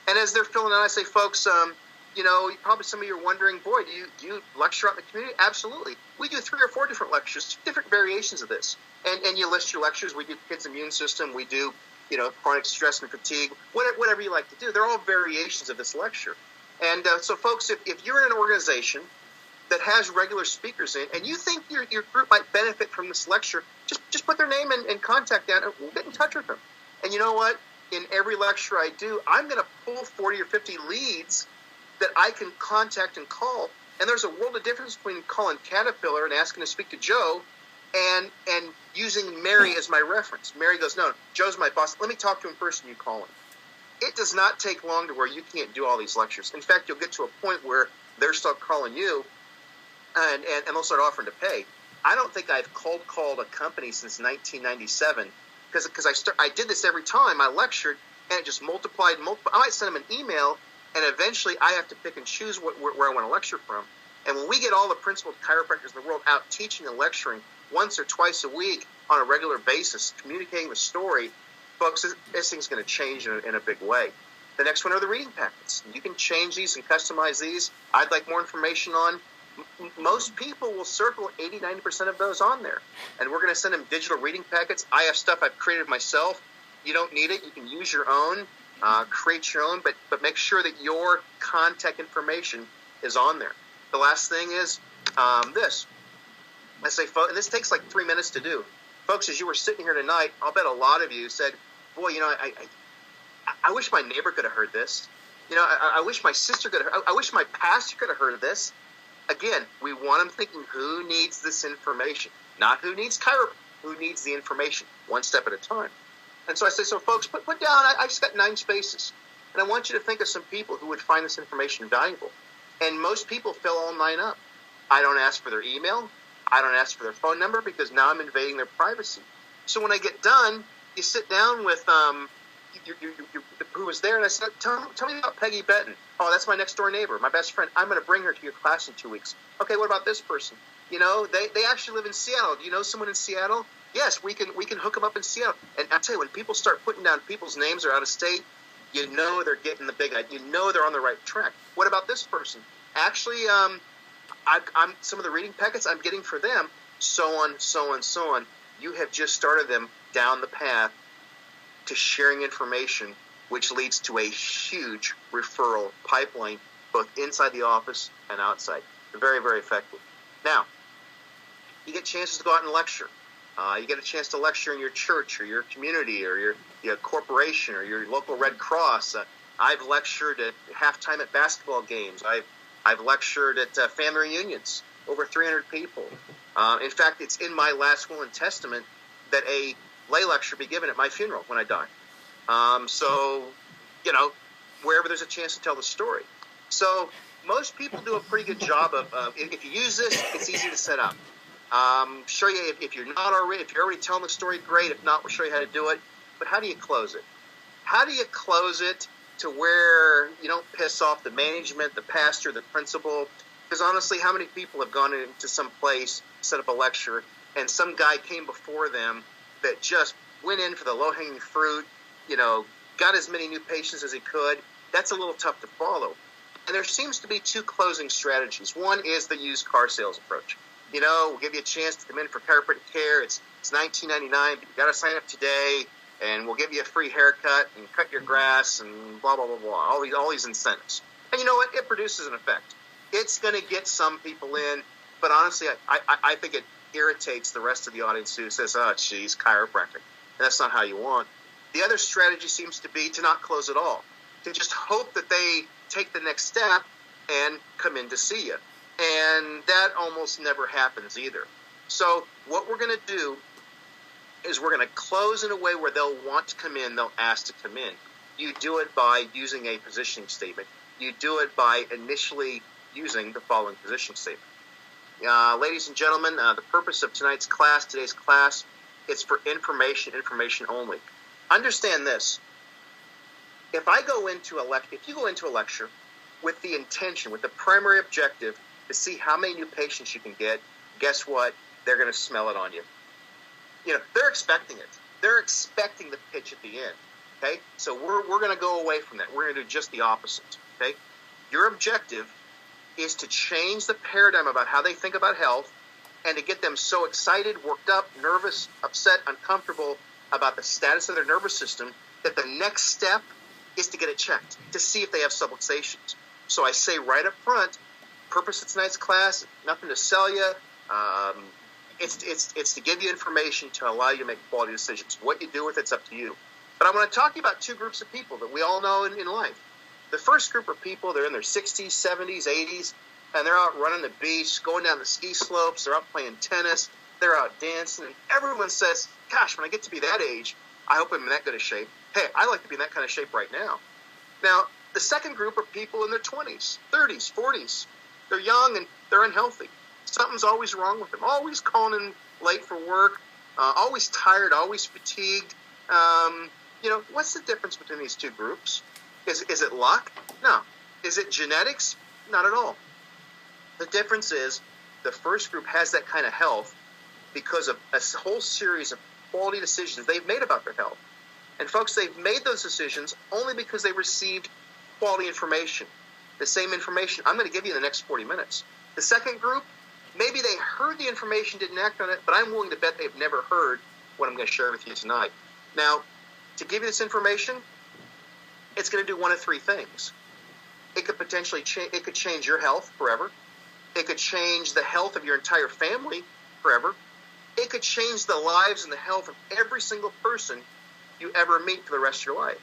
And as they're filling out, I say, folks, probably some of you are wondering, boy, do you lecture out in the community? Absolutely. We do 3 or 4 different lectures, different variations of this. And you list your lectures. We do kids' immune system. We do, chronic stress and fatigue, whatever you like to do. They're all variations of this lecture. And so, folks, if you're in an organization that has regular speakers in, and you think your group might benefit from this lecture, just put their name and contact down, and we'll get in touch with them. And you know what? In every lecture I do, I'm going to pull 40 or 50 leads that I can contact and call. And there's a world of difference between calling Caterpillar and asking to speak to Joe and using Mary as my reference. Mary goes, no, Joe's my boss. Let me talk to him first and you call him. It does not take long to where you can't do all these lectures. In fact, you'll get to a point where they'll start calling you and they'll start offering to pay. I don't think I've cold called a company since 1997 because I did this every time I lectured, and it just multiplied. I might send them an email, And eventually I have to pick and choose where I want to lecture from. And when we get all the principal chiropractors in the world out teaching and lecturing once or twice a week on a regular basis, communicating the story, folks, this thing's going to change in a big way. The next one are the reading packets. You can change these and customize these. I'd like more information on. Most people will circle 80-90% of those on there. And we're going to send them digital reading packets. I have stuff I've created myself. You don't need it. You can use your own, create your own, but make sure that your contact information is on there. The last thing is this. I say, folks, this takes like 3 minutes to do. Folks, as you were sitting here tonight, I'll bet a lot of you said, boy, I wish my neighbor could have heard this. I wish my sister could have, I wish my pastor could have heard this. Again, we want them thinking, who needs this information? Not who needs chiropractic, who needs the information, one step at a time. And so I say, so folks, put down, I just got 9 spaces. And I want you to think of some people who would find this information valuable. And most people fill all 9 up. I don't ask for their email. I don't ask for their phone number because now I'm invading their privacy. So when I get done, you sit down with who was there, and I said, tell me about Peggy Benton. Oh, that's my next door neighbor, my best friend. I'm going to bring her to your class in 2 weeks. Okay, what about this person? They actually live in Seattle. Do you know someone in Seattle? Yes, we can hook them up in Seattle. And I tell you, when people start putting down people's names are out of state, you know they're getting the big idea. You know they're on the right track. What about this person? Actually, I'm some of the reading packets I'm getting for them, so on, so on, so on. You have just started them down the path to sharing information, which leads to a huge referral pipeline, both inside the office and outside. Very, very effective. Now, you get chances to go out and lecture. You get a chance to lecture in your church or your community or your corporation or your local Red Cross. I've lectured at halftime at basketball games. I've lectured at family reunions, over 300 people. In fact, it's in my last will and testament that a lay lecture be given at my funeral when I die. So, wherever there's a chance to tell the story. So most people do a pretty good job of if you use this, it's easy to set up. Show you if you're already telling the story, great. If not, we'll show you how to do it. But how do you close it? How do you close it to where you don't piss off the management, the pastor, the principal? Because honestly, how many people have gone into some place, set up a lecture, and some guy came before them that just went in for the low-hanging fruit, got as many new patients as he could? That's a little tough to follow. And there seems to be 2 closing strategies. One is the used car sales approach. We'll give you a chance to come in for chiropractic care. It's $19.99, but you got to sign up today, and we'll give you a free haircut and cut your grass and blah, blah, blah, blah, all these incentives. And you know what? It produces an effect. It's going to get some people in, but honestly, I think it irritates the rest of the audience who says, oh, geez, chiropractic. And that's not how you want. The other strategy seems to be to not close at all, to just hope that they take the next step and come in to see you. And that almost never happens either. So what we're going to do is we're going to close in a way where they'll want to come in, they'll ask to come in. You do it by using a positioning statement. You do it by initially using the following positioning statement. Ladies and gentlemen, the purpose of today's class, it's for information only. Understand this. If you go into a lecture with the intention, with the primary objective to see how many new patients you can get, guess what? They're going to smell it on you. They're expecting it. They're expecting the pitch at the end. Okay? So we're going to go away from that. We're going to do just the opposite. Okay? Your objective is to change the paradigm about how they think about health and to get them so excited, worked up, nervous, upset, uncomfortable about the status of their nervous system that the next step is to get it checked to see if they have subluxations. So I say right up front, purpose of tonight's class, nothing to sell you. It's to give you information to allow you to make quality decisions. What you do with it's up to you. But I want to talk to you about 2 groups of people that we all know in life. The first group of people, they're in their 60s, 70s, 80s, and they're out running the beach, going down the ski slopes, they're out playing tennis, they're out dancing, and everyone says, gosh, when I get to be that age, I hope I'm in that good of shape. Hey, I like to be in that kind of shape right now. Now, the second group are people in their 20s, 30s, 40s. They're young and they're unhealthy. Something's always wrong with them. Always calling in late for work, always tired, always fatigued. What's the difference between these 2 groups? Is it luck? No. Is it genetics? Not at all. The difference is the first group has that kind of health because of a whole series of quality decisions they've made about their health. And folks, they've made those decisions only because they received quality information. The same information I'm going to give you in the next 40 minutes. The second group, maybe they heard the information, didn't act on it, but I'm willing to bet they've never heard what I'm going to share with you tonight. Now, to give you this information, it's going to do one of three things. It could potentially change your health forever. It could change the health of your entire family forever. It could change the lives and the health of every single person you ever meet for the rest of your life.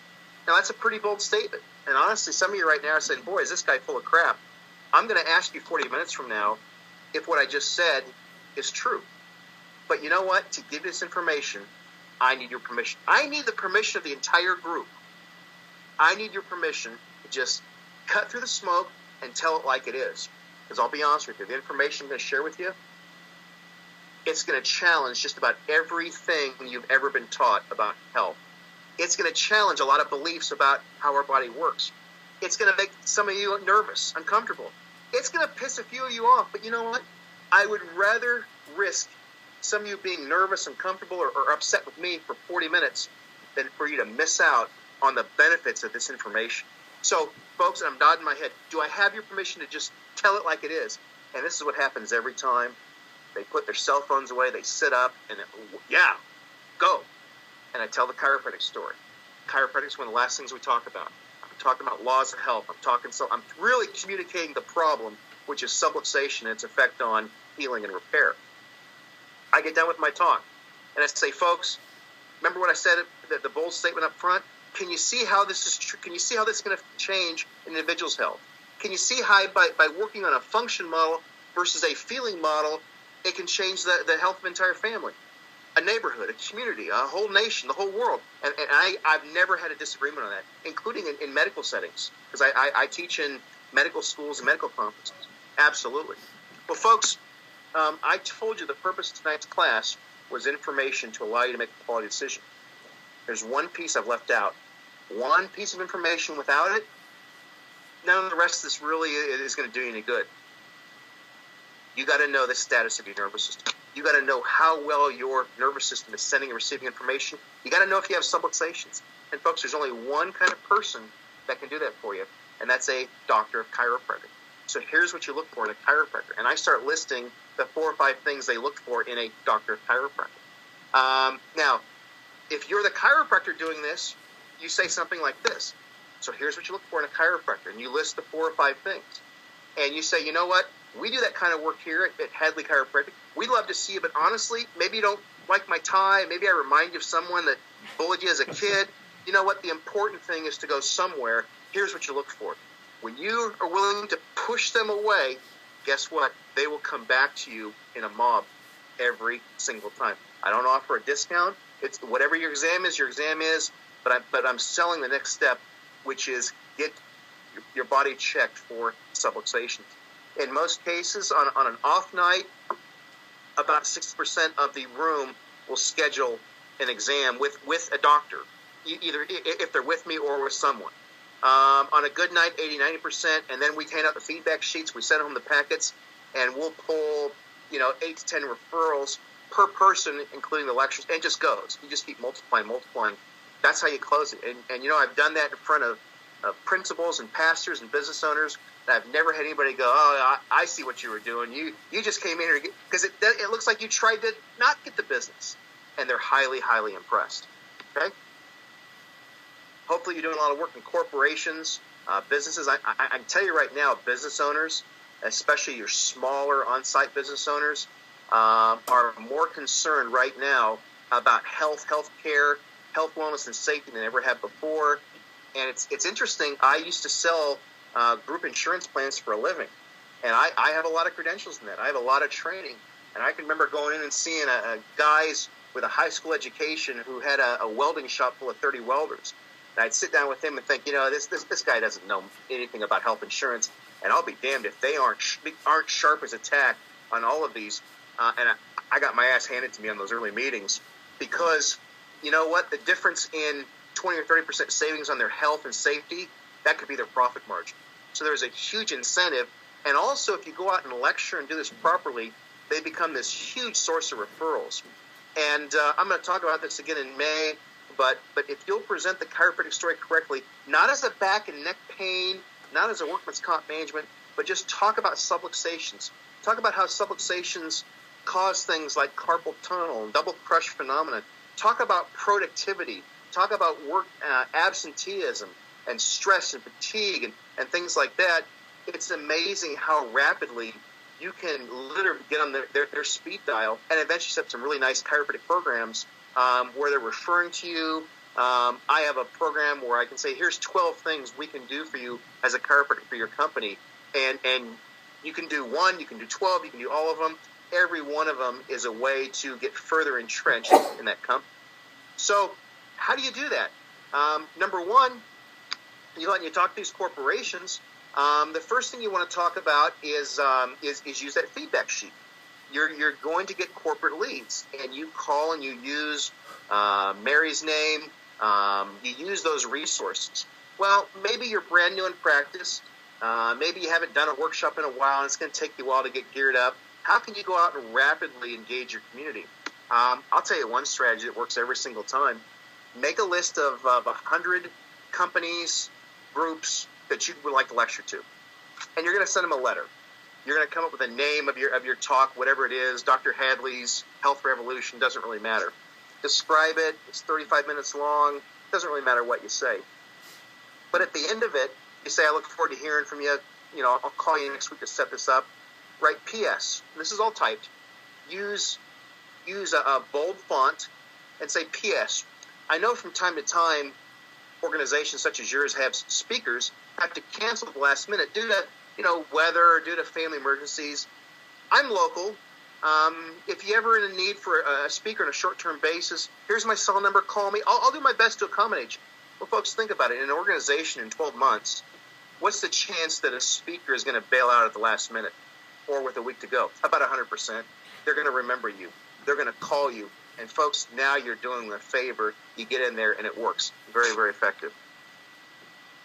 Now, that's a pretty bold statement. And honestly, some of you right now are saying, boy, is this guy full of crap. I'm going to ask you 40 minutes from now if what I just said is true. But you know what? To give this information, I need your permission. I need the permission of the entire group. I need your permission to just cut through the smoke and tell it like it is. Because I'll be honest with you, the information I'm going to share with you, it's going to challenge just about everything you've ever been taught about health. It's going to challenge a lot of beliefs about how our body works. It's going to make some of you nervous, uncomfortable. It's going to piss a few of you off. But you know what? I would rather risk some of you being nervous, uncomfortable, or upset with me for 40 minutes than for you to miss out on the benefits of this information. So, folks, and I'm nodding my head, do I have your permission to just tell it like it is? And this is what happens every time. They put their cell phones away, they sit up, and yeah, go. And I tell the chiropractic story. Chiropractic is one of the last things we talk about. I'm talking about laws of health. I'm really communicating the problem, which is subluxation and its effect on healing and repair. I get done with my talk, and I say, folks, remember what I said, the bold statement up front? Can you see how this is true? Can you see how this is going to change an individual's health? Can you see how by working on a function model versus a feeling model, it can change the health of an entire family, a neighborhood, a community, a whole nation, the whole world? And I've never had a disagreement on that, including in medical settings, because I teach in medical schools and medical conferences. Absolutely. Well, folks, I told you the purpose of tonight's class was information to allow you to make a quality decision. There's one piece I've left out. One piece of information. Without it, none of the rest of this really is going to do you any good. You got to know the status of your nervous system. You got to know how well your nervous system is sending and receiving information. You got to know if you have subluxations. And folks, there's only one kind of person that can do that for you, and that's a doctor of chiropractic. So here's what you look for in a chiropractor. And I start listing the 4 or 5 things they look for in a doctor of chiropractic. Now, if you're the chiropractor doing this, you say something like this. So here's what you look for in a chiropractor. And you list the 4 or 5 things. And you say, you know what? We do that kind of work here at Hadley Chiropractic. We'd love to see you, but honestly, maybe you don't like my tie. Maybe I remind you of someone that bullied you as a kid. You know what? The important thing is to go somewhere. Here's what you look for. When you are willing to push them away, guess what? They will come back to you in a mob every single time. I don't offer a discount. It's whatever your exam is, but I'm selling the next step, which is get your body checked for subluxations. In most cases, on an off night, about 60% of the room will schedule an exam with a doctor, either if they're with me or with someone. On a good night, 80-90%, and then we hand out the feedback sheets. We send home the packets, and we'll pull 8 to 10 referrals per person, including the lectures, and it just goes. You just keep multiplying. That's how you close it. And I've done that in front of principals and pastors and business owners. And I've never had anybody go, oh, I see what you were doing. You just came in here because it looks like you tried to not get the business. And they're highly, highly impressed. Okay? Hopefully you're doing a lot of work in corporations, businesses. I can tell you right now, business owners, especially your smaller on-site business owners, are more concerned right now about health care, health, wellness, and safety than they ever have before. And it's interesting. I used to sell group insurance plans for a living, and I have a lot of credentials in that. I have a lot of training, and I can remember going in and seeing guys with a high school education who had a welding shop full of 30 welders. And I'd sit down with him and think, this guy doesn't know anything about health insurance, and I'll be damned if they aren't sharp as a tack on all of these. And I got my ass handed to me on those early meetings because, you know what, the difference in 20 or 30% savings on their health and safety, that could be their profit margin. So there's a huge incentive. And also, if you go out and lecture and do this properly, they become this huge source of referrals. And I'm going to talk about this again in May. But if you'll present the chiropractic story correctly, not as a back and neck pain, not as a workman's comp management, but just talk about subluxations. Talk about how subluxations cause things like carpal tunnel and double crush phenomenon. Talk about productivity. Talk about work absenteeism and stress and fatigue and things like that. It's amazing how rapidly you can literally get on their speed dial and eventually set some really nice chiropractic programs where they're referring to you. I have a program where I can say, here's 12 things we can do for you as a chiropractor for your company. And you can do one, you can do 12, you can do all of them. Every one of them is a way to get further entrenched in that company. So how do you do that? Number one, you go out and you talk to these corporations. The first thing you want to talk about is use that feedback sheet. You're going to get corporate leads, and you call and you use Mary's name. You use those resources. Well, maybe you're brand new in practice. Maybe you haven't done a workshop in a while, and it's going to take you a while to get geared up. How can you go out and rapidly engage your community? I'll tell you one strategy that works every single time. Make a list of 100 companies, groups that you would like to lecture to, and you're going to send them a letter. You're going to come up with a name of your talk, whatever it is. Dr. Hadley's Health Revolution, doesn't really matter. Describe it. It's 35 minutes long. Doesn't really matter what you say. But at the end of it, you say, I look forward to hearing from you. I'll call you next week to set this up. Write P.S. This is all typed. Use a bold font and say P.S. I know from time to time organizations such as yours have speakers have to cancel at the last minute due to weather or due to family emergencies. I'm local. If you're ever in a need for a speaker on a short-term basis, here's my cell number. Call me. I'll do my best to accommodate you. Well, folks, think about it. In an organization in 12 months, what's the chance that a speaker is going to bail out at the last minute or with a week to go? About 100%. They're going to remember you. They're going to call you. And, folks, now you're doing them a favor. You get in there, and it works. Very, very effective.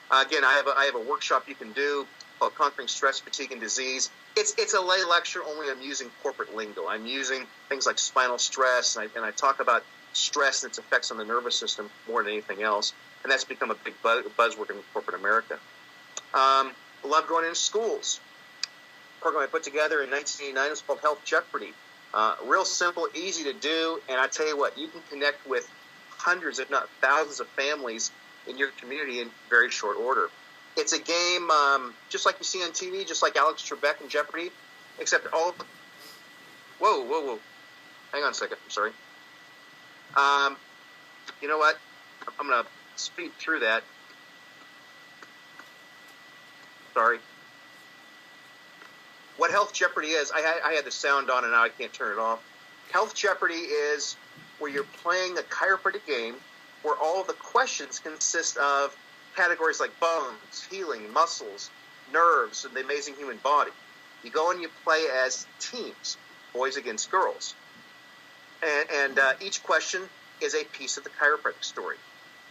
Again, I have a workshop you can do called Conquering Stress, Fatigue, and Disease. It's a lay lecture, only I'm using corporate lingo. I'm using things like spinal stress, and I talk about stress and its effects on the nervous system more than anything else. And that's become a big buzzword in corporate America. Love going into schools. A program I put together in 1989 is called Health Jeopardy. Real simple, easy to do, and I tell you what, you can connect with hundreds, if not thousands, of families in your community in very short order. It's a game just like you see on TV, just like Alex Trebek and Jeopardy, except all. Whoa! Hang on a second. I'm sorry. You know what? I'm gonna speed through that. Sorry. What Health Jeopardy is, I had the sound on and now I can't turn it off. Health Jeopardy is where you're playing a chiropractic game where all of the questions consist of categories like bones, healing, muscles, nerves, and the amazing human body. You go and you play as teams, boys against girls. And each question is a piece of the chiropractic story.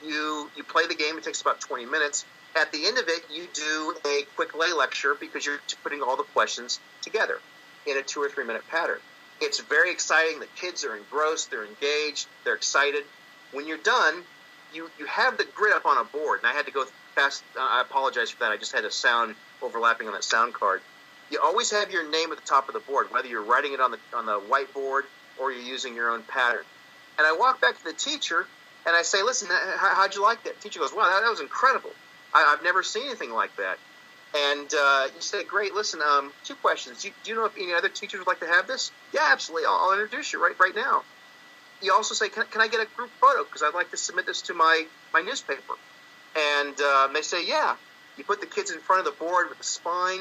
You play the game. It takes about 20 minutes. At the end of it, you do a quick lay lecture because you're putting all the questions together in a 2 or 3 minute pattern. It's very exciting. The kids are engrossed. They're engaged. They're excited. When you're done, you have the grid up on a board. And I had to go fast. I apologize for that. I just had a sound overlapping on that sound card. You always have your name at the top of the board, whether you're writing it on the whiteboard or you're using your own pattern. And I walk back to the teacher and I say, listen, how'd you like that? The teacher goes, wow, that was incredible. I've never seen anything like that. And you say, great, listen, 2 questions. Do you know if any other teachers would like to have this? Yeah, absolutely. I'll introduce you right now. You also say, can I get a group photo? Because I'd like to submit this to my newspaper. And they say, yeah. You put the kids in front of the board with the spine,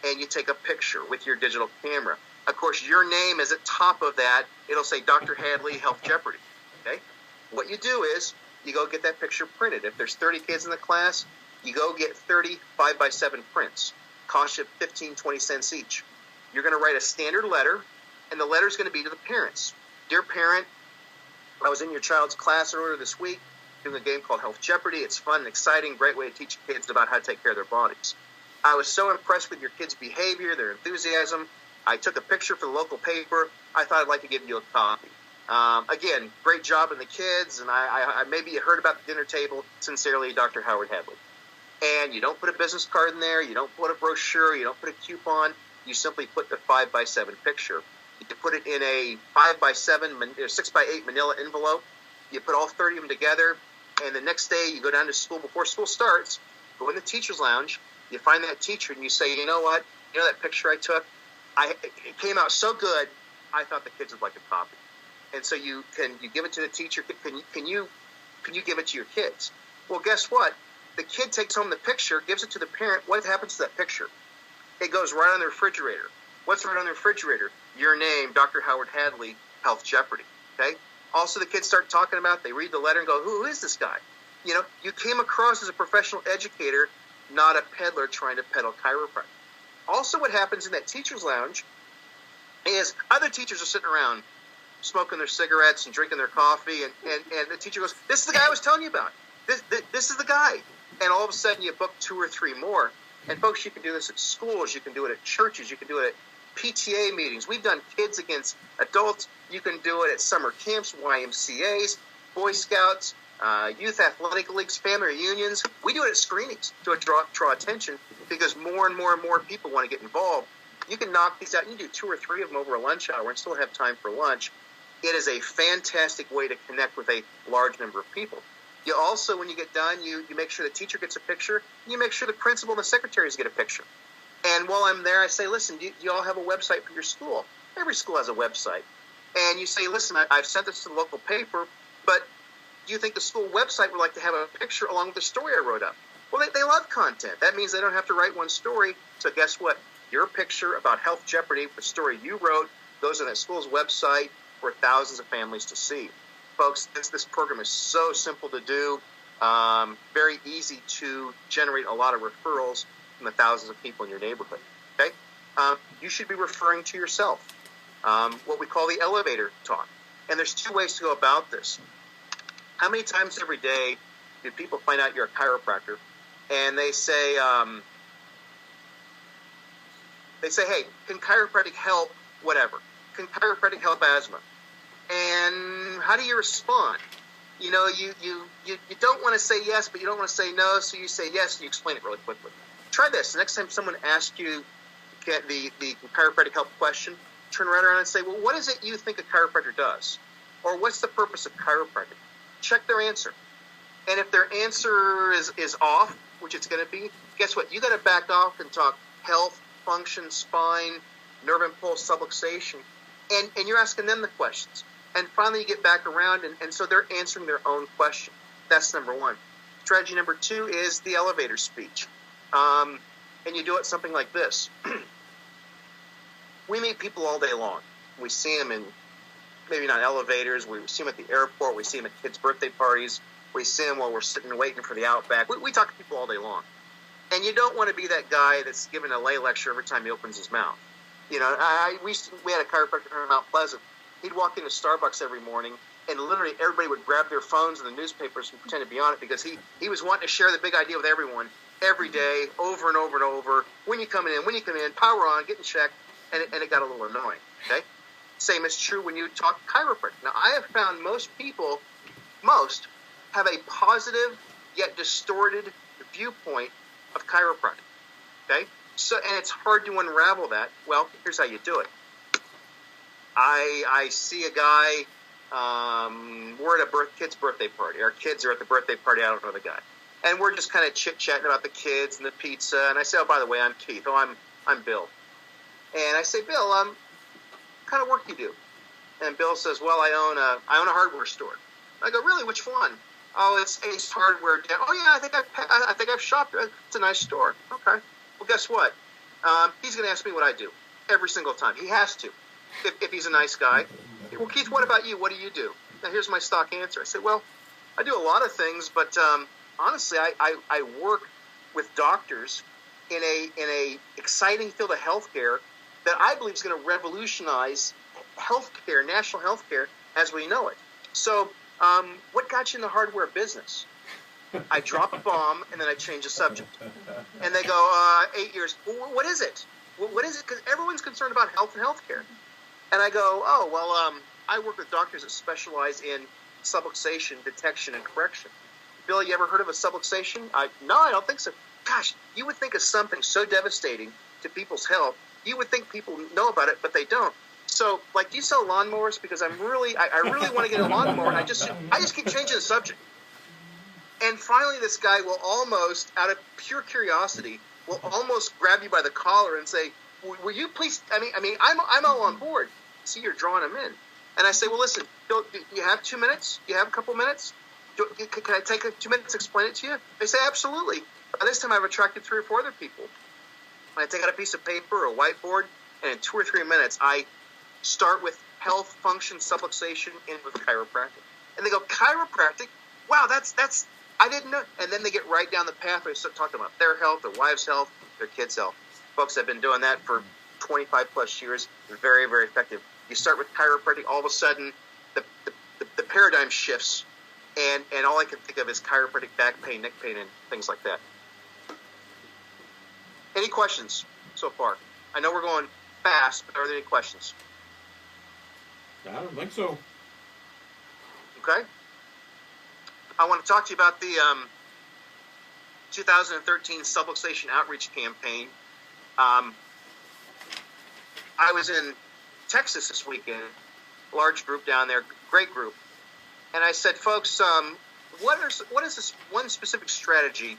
and you take a picture with your digital camera. Of course, your name is at top of that. It'll say Dr. Hadley, Health Jeopardy. Okay? What you do is you go get that picture printed. If there's 30 kids in the class, you go get 30 5x7 prints. Cost you 15, 20 cents each. You're going to write a standard letter, and the letter's going to be to the parents. Dear parent, I was in your child's class earlier this week doing a game called Health Jeopardy. It's fun and exciting, great way to teach kids about how to take care of their bodies. I was so impressed with your kids' behavior, their enthusiasm. I took a picture for the local paper. I thought I'd like to give you a copy. Again, great job in the kids, and I maybe you heard about the dinner table. Sincerely, Dr. Howard Hadley. And you don't put a business card in there. You don't put a brochure. You don't put a coupon. You simply put the 5x7 picture. You put it in a 5x7, 6x8 manila envelope. You put all 30 of them together, and the next day you go down to school before school starts, go in the teacher's lounge, you find that teacher, and you say, you know what? You know that picture I took? It came out so good, I thought the kids would like a copy. And so you give it to the teacher. Can you give it to your kids? Well, guess what? The kid takes home the picture, gives it to the parent. What happens to that picture? It goes right on the refrigerator. What's right on the refrigerator? Your name, Dr. Howard Hadley, Health Jeopardy. Okay. Also, the kids start talking about it. They read the letter and go, who is this guy? You know, you came across as a professional educator, not a peddler trying to peddle chiropractic. Also, what happens in that teacher's lounge is other teachers are sitting around smoking their cigarettes and drinking their coffee, and the teacher goes, this is the guy I was telling you about. This is the guy. And all of a sudden, you book 2 or 3 more. And folks, you can do this at schools. You can do it at churches. You can do it at PTA meetings. We've done kids against adults. You can do it at summer camps, YMCAs, Boy Scouts, youth athletic leagues, family reunions. We do it at screenings to draw attention because more and more and more people want to get involved. You can knock these out. You can do 2 or 3 of them over a lunch hour and still have time for lunch. It is a fantastic way to connect with a large number of people. You also, when you get done, you make sure the teacher gets a picture. You make sure the principal and the secretaries get a picture. And while I'm there, I say, listen, do you all have a website for your school? Every school has a website. And you say, listen, I've sent this to the local paper, but do you think the school website would like to have a picture along with the story I wrote up? Well, they love content. That means they don't have to write one story. So guess what? Your picture about Health Jeopardy, the story you wrote, goes on that school's website for thousands of families to see. Folks, this program is so simple to do, very easy to generate a lot of referrals from the thousands of people in your neighborhood. Okay, you should be referring to yourself, what we call the elevator talk. And there's 2 ways to go about this. How many times every day do people find out you're a chiropractor, and they say, hey, can chiropractic help whatever? Can chiropractic help asthma? And how do you respond? You know, you don't want to say yes, but you don't want to say no, so you say yes and you explain it really quickly. Try this. The next time someone asks you the chiropractic help question, turn right around and say, well, what is it you think a chiropractor does? Or what's the purpose of chiropractic? Check their answer. And if their answer is off, which it's going to be, guess what? You got to back off and talk health, function, spine, nerve impulse, subluxation. And you're asking them the questions. And finally, you get back around, and so they're answering their own question. That's number 1. Strategy number 2 is the elevator speech. And you do it something like this. We meet people all day long. We see them in, maybe not elevators. We see them at the airport. We see them at kids' birthday parties. We see them while we're sitting and waiting for the Outback. We talk to people all day long. And you don't want to be that guy that's giving a lay lecture every time he opens his mouth. You know, we had a chiropractor in Mount Pleasant. He'd walk into Starbucks every morning, and literally everybody would grab their phones and the newspapers and pretend to be on it because he was wanting to share the big idea with everyone every day, over and over and over. When you come in, power on, getting checked, and it got a little annoying. Okay, same is true when you talk chiropractic. Now, I have found most have a positive yet distorted viewpoint of chiropractic. Okay. So, and it's hard to unravel that. Well, here's how you do it. I see a guy, we're at a kid's birthday party. Our kids are at the birthday party. I don't know the guy. And we're just kind of chit-chatting about the kids and the pizza. And I say, oh, by the way, I'm Keith. Oh, I'm Bill. And I say, Bill, what kind of work you do? And Bill says, well, I own a hardware store. I go, really? Which one? Oh, it's Ace Hardware. Oh, yeah, I think I've shopped there. It's a nice store. Okay. Well, guess what? He's going to ask me what I do every single time. He has to, if he's a nice guy. Well, Keith, what about you? What do you do? Now, here's my stock answer. I said, well, I do a lot of things, but honestly, I work with doctors in a exciting field of healthcare that I believe is going to revolutionize healthcare, national healthcare, as we know it. So, what got you in the hardware business? I drop a bomb, and then I change the subject. And they go, 8 years. Well, what is it? What is it? Because everyone's concerned about health and healthcare. And I go, oh, well, I work with doctors that specialize in subluxation, detection, and correction. Bill, you ever heard of a subluxation? No, I don't think so. Gosh, you would think of something so devastating to people's health. You would think people know about it, but they don't. So, like, do you sell lawnmowers? Because I really want to get a lawnmower, and I just keep changing the subject. And finally, this guy will almost, out of pure curiosity, will almost grab you by the collar and say, "Will you please? I'm all on board." See, you're drawing him in, and I say, "Well, listen, do you have 2 minutes? Do you have a couple minutes? Can I take 2 minutes to explain it to you?" They say, "Absolutely." By this time, I've attracted 3 or 4 other people. I take out a piece of paper or a whiteboard, and in 2 or 3 minutes, I start with health, function, subluxation, and with chiropractic. And they go, "Chiropractic? Wow, that's I didn't know." And then they get right down the path where they start talking about their health, their wife's health, their kids' health. Folks have been doing that for 25 plus years. Very, very effective. You start with chiropractic, all of a sudden the paradigm shifts, and all I can think of is chiropractic back pain, neck pain, and things like that. Any questions so far? I know we're going fast, but are there any questions? I don't think so. Okay. I want to talk to you about the 2013 subluxation outreach campaign. I was in Texas this weekend, large group down there, great group. And I said, folks, what is this one specific strategy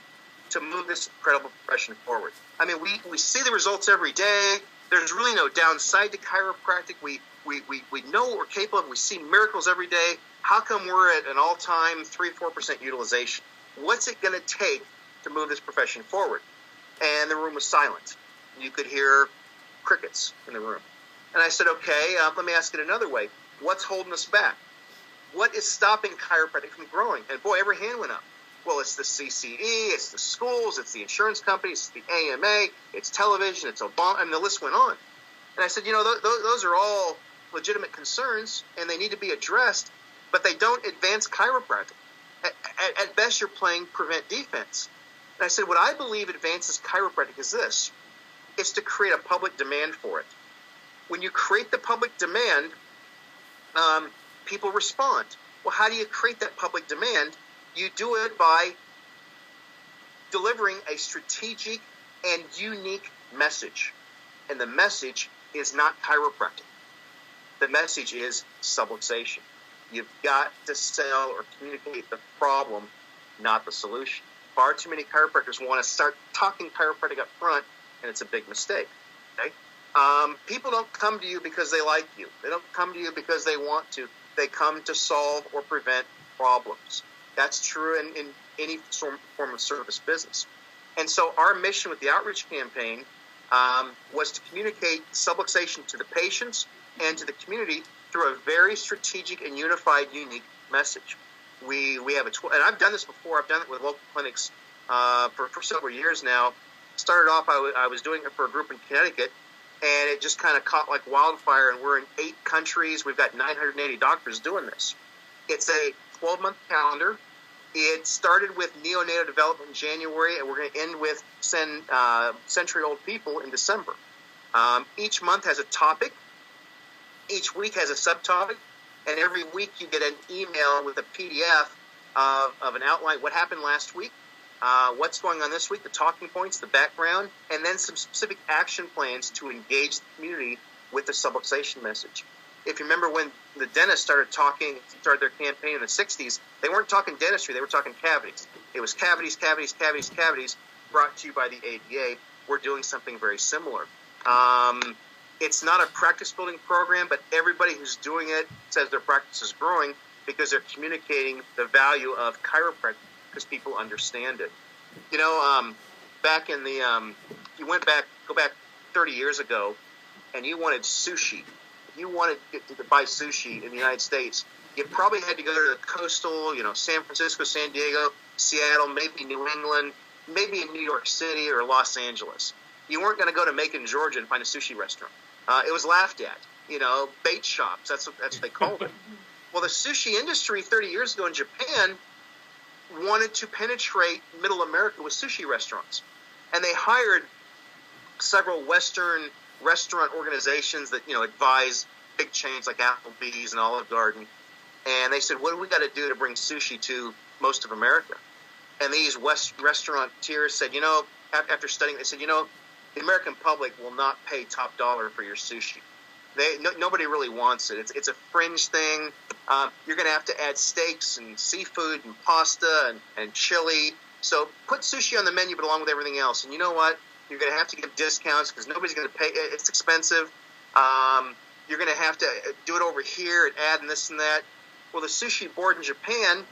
to move this incredible profession forward? I mean, we see the results every day. There's really no downside to chiropractic. We know what we're capable of. We see miracles every day. How come we're at an all-time 3-4% utilization? What's it going to take to move this profession forward? And the room was silent. You could hear crickets in the room. And I said, okay, let me ask it another way. What's holding us back? What is stopping chiropractic from growing? And boy, every hand went up. Well, it's the CCE, it's the schools, it's the insurance companies, it's the AMA, it's television, it's Obama, and the list went on. And I said, those are all legitimate concerns, and they need to be addressed, but they don't advance chiropractic. At best, you're playing prevent defense. And I said, what I believe advances chiropractic is this. It's to create a public demand for it. When you create the public demand, people respond. Well, how do you create that public demand? You do it by delivering a strategic and unique message. And the message is not chiropractic. The message is subluxation. You've got to sell or communicate the problem, not the solution. Far too many chiropractors want to start talking chiropractic up front, and it's a big mistake. Okay? People don't come to you because they like you. They don't come to you because they want to. They come to solve or prevent problems. That's true in any form of service business. And so our mission with the outreach campaign was to communicate subluxation to the patients and to the community through a very strategic and unified, unique message. We have and I've done this before. I've done it with local clinics for several years now. Started off, I was doing it for a group in Connecticut, and it just kind of caught like wildfire, and we're in 8 countries. We've got 980 doctors doing this. It's a 12-month calendar. It started with neonatal development in January, and we're going to end with century-old people in December. Each month has a topic. Each week has a subtopic, and every week you get an email with a PDF of an outline, what happened last week, what's going on this week, the talking points, the background, and then some specific action plans to engage the community with the subluxation message. If you remember when the dentists started their campaign in the 60s, they weren't talking dentistry, they were talking cavities. It was cavities, cavities, cavities, cavities, brought to you by the ADA. We're doing something very similar. It's not a practice-building program, but everybody who's doing it says their practice is growing because they're communicating the value of chiropractic because people understand it. Back in the go back 30 years ago, and you wanted sushi. If you wanted to buy sushi in the United States, you probably had to go to the coastal, San Francisco, San Diego, Seattle, maybe New England, maybe in New York City or Los Angeles. You weren't going to go to Macon, Georgia and find a sushi restaurant. It was laughed at, bait shops. That's what they called it. Well, the sushi industry 30 years ago in Japan wanted to penetrate middle America with sushi restaurants. And they hired several Western restaurant organizations that, advise big chains like Applebee's and Olive Garden. And they said, what do we got to do to bring sushi to most of America? And these restaurateurs said, after studying, they said, the American public will not pay top dollar for your sushi. Nobody really wants it. It's a fringe thing. You're going to have to add steaks and seafood and pasta and chili. So put sushi on the menu, but along with everything else. And you know what? You're going to have to give discounts because nobody's going to pay. It's expensive. You're going to have to do it over here and add and this and that. Well, the sushi board in Japan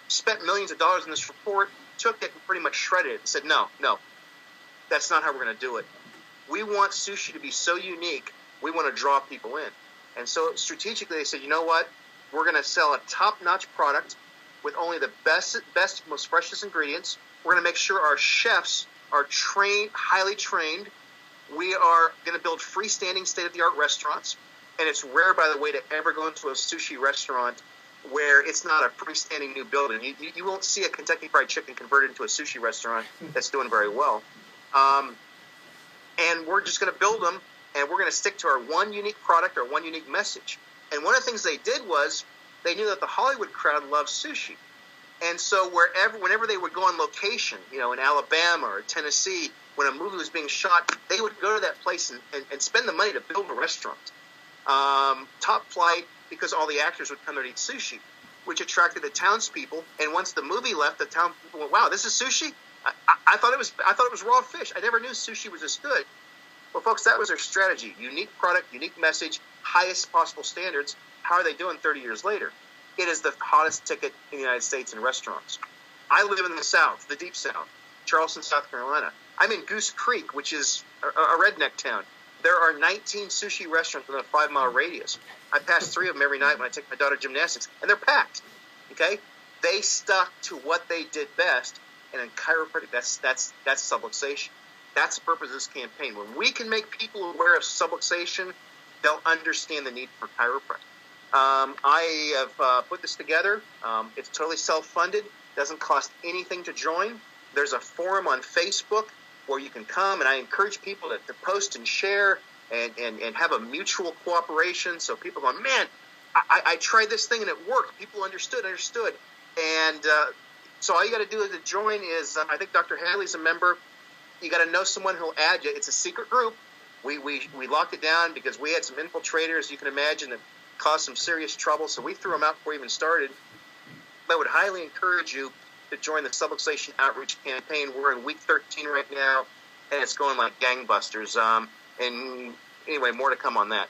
spent millions of dollars in this report, took it and pretty much shredded it and said, no, that's not how we're going to do it. We want sushi to be so unique, we want to draw people in. And so strategically they said, you know what? We're going to sell a top-notch product with only the best, most freshest ingredients. We're going to make sure our chefs are trained, highly trained. We are going to build freestanding state-of-the-art restaurants. And it's rare, by the way, to ever go into a sushi restaurant where it's not a freestanding new building. You won't see a Kentucky Fried Chicken converted into a sushi restaurant that's doing very well. And we're just going to build them, and we're going to stick to our one unique product, our one unique message. And one of the things they did was they knew that the Hollywood crowd loves sushi. And so whenever they would go on location, in Alabama or Tennessee, when a movie was being shot, they would go to that place and spend the money to build a restaurant. Top flight, because all the actors would come there to eat sushi, which attracted the townspeople. And once the movie left, the townspeople went, wow, this is sushi? I thought it was raw fish. I never knew sushi was this good. Well, folks, that was their strategy. Unique product, unique message, highest possible standards. How are they doing 30 years later? It is the hottest ticket in the United States in restaurants. I live in the South, the deep South, Charleston, South Carolina. I'm in Goose Creek, which is a redneck town. There are 19 sushi restaurants within a 5-mile radius. I pass 3 of them every night when I take my daughter to gymnastics, and they're packed. Okay? They stuck to what they did best, and in chiropractic, that's subluxation. That's the purpose of this campaign. When we can make people aware of subluxation, they'll understand the need for chiropractic. I have put this together. It's totally self-funded. Doesn't cost anything to join. There's a forum on Facebook where you can come, and I encourage people to post and share and have a mutual cooperation. So people go, man, I tried this thing and it worked. People understood. And so all you got to do to join is, I think Dr. Hadley's a member. You got to know someone who'll add you. It's a secret group. We locked it down because we had some infiltrators, you can imagine, that caused some serious trouble. So we threw them out before we even started. But I would highly encourage you to join the Subluxation Outreach Campaign. We're in week 13 right now, and it's going like gangbusters. And anyway, more to come on that.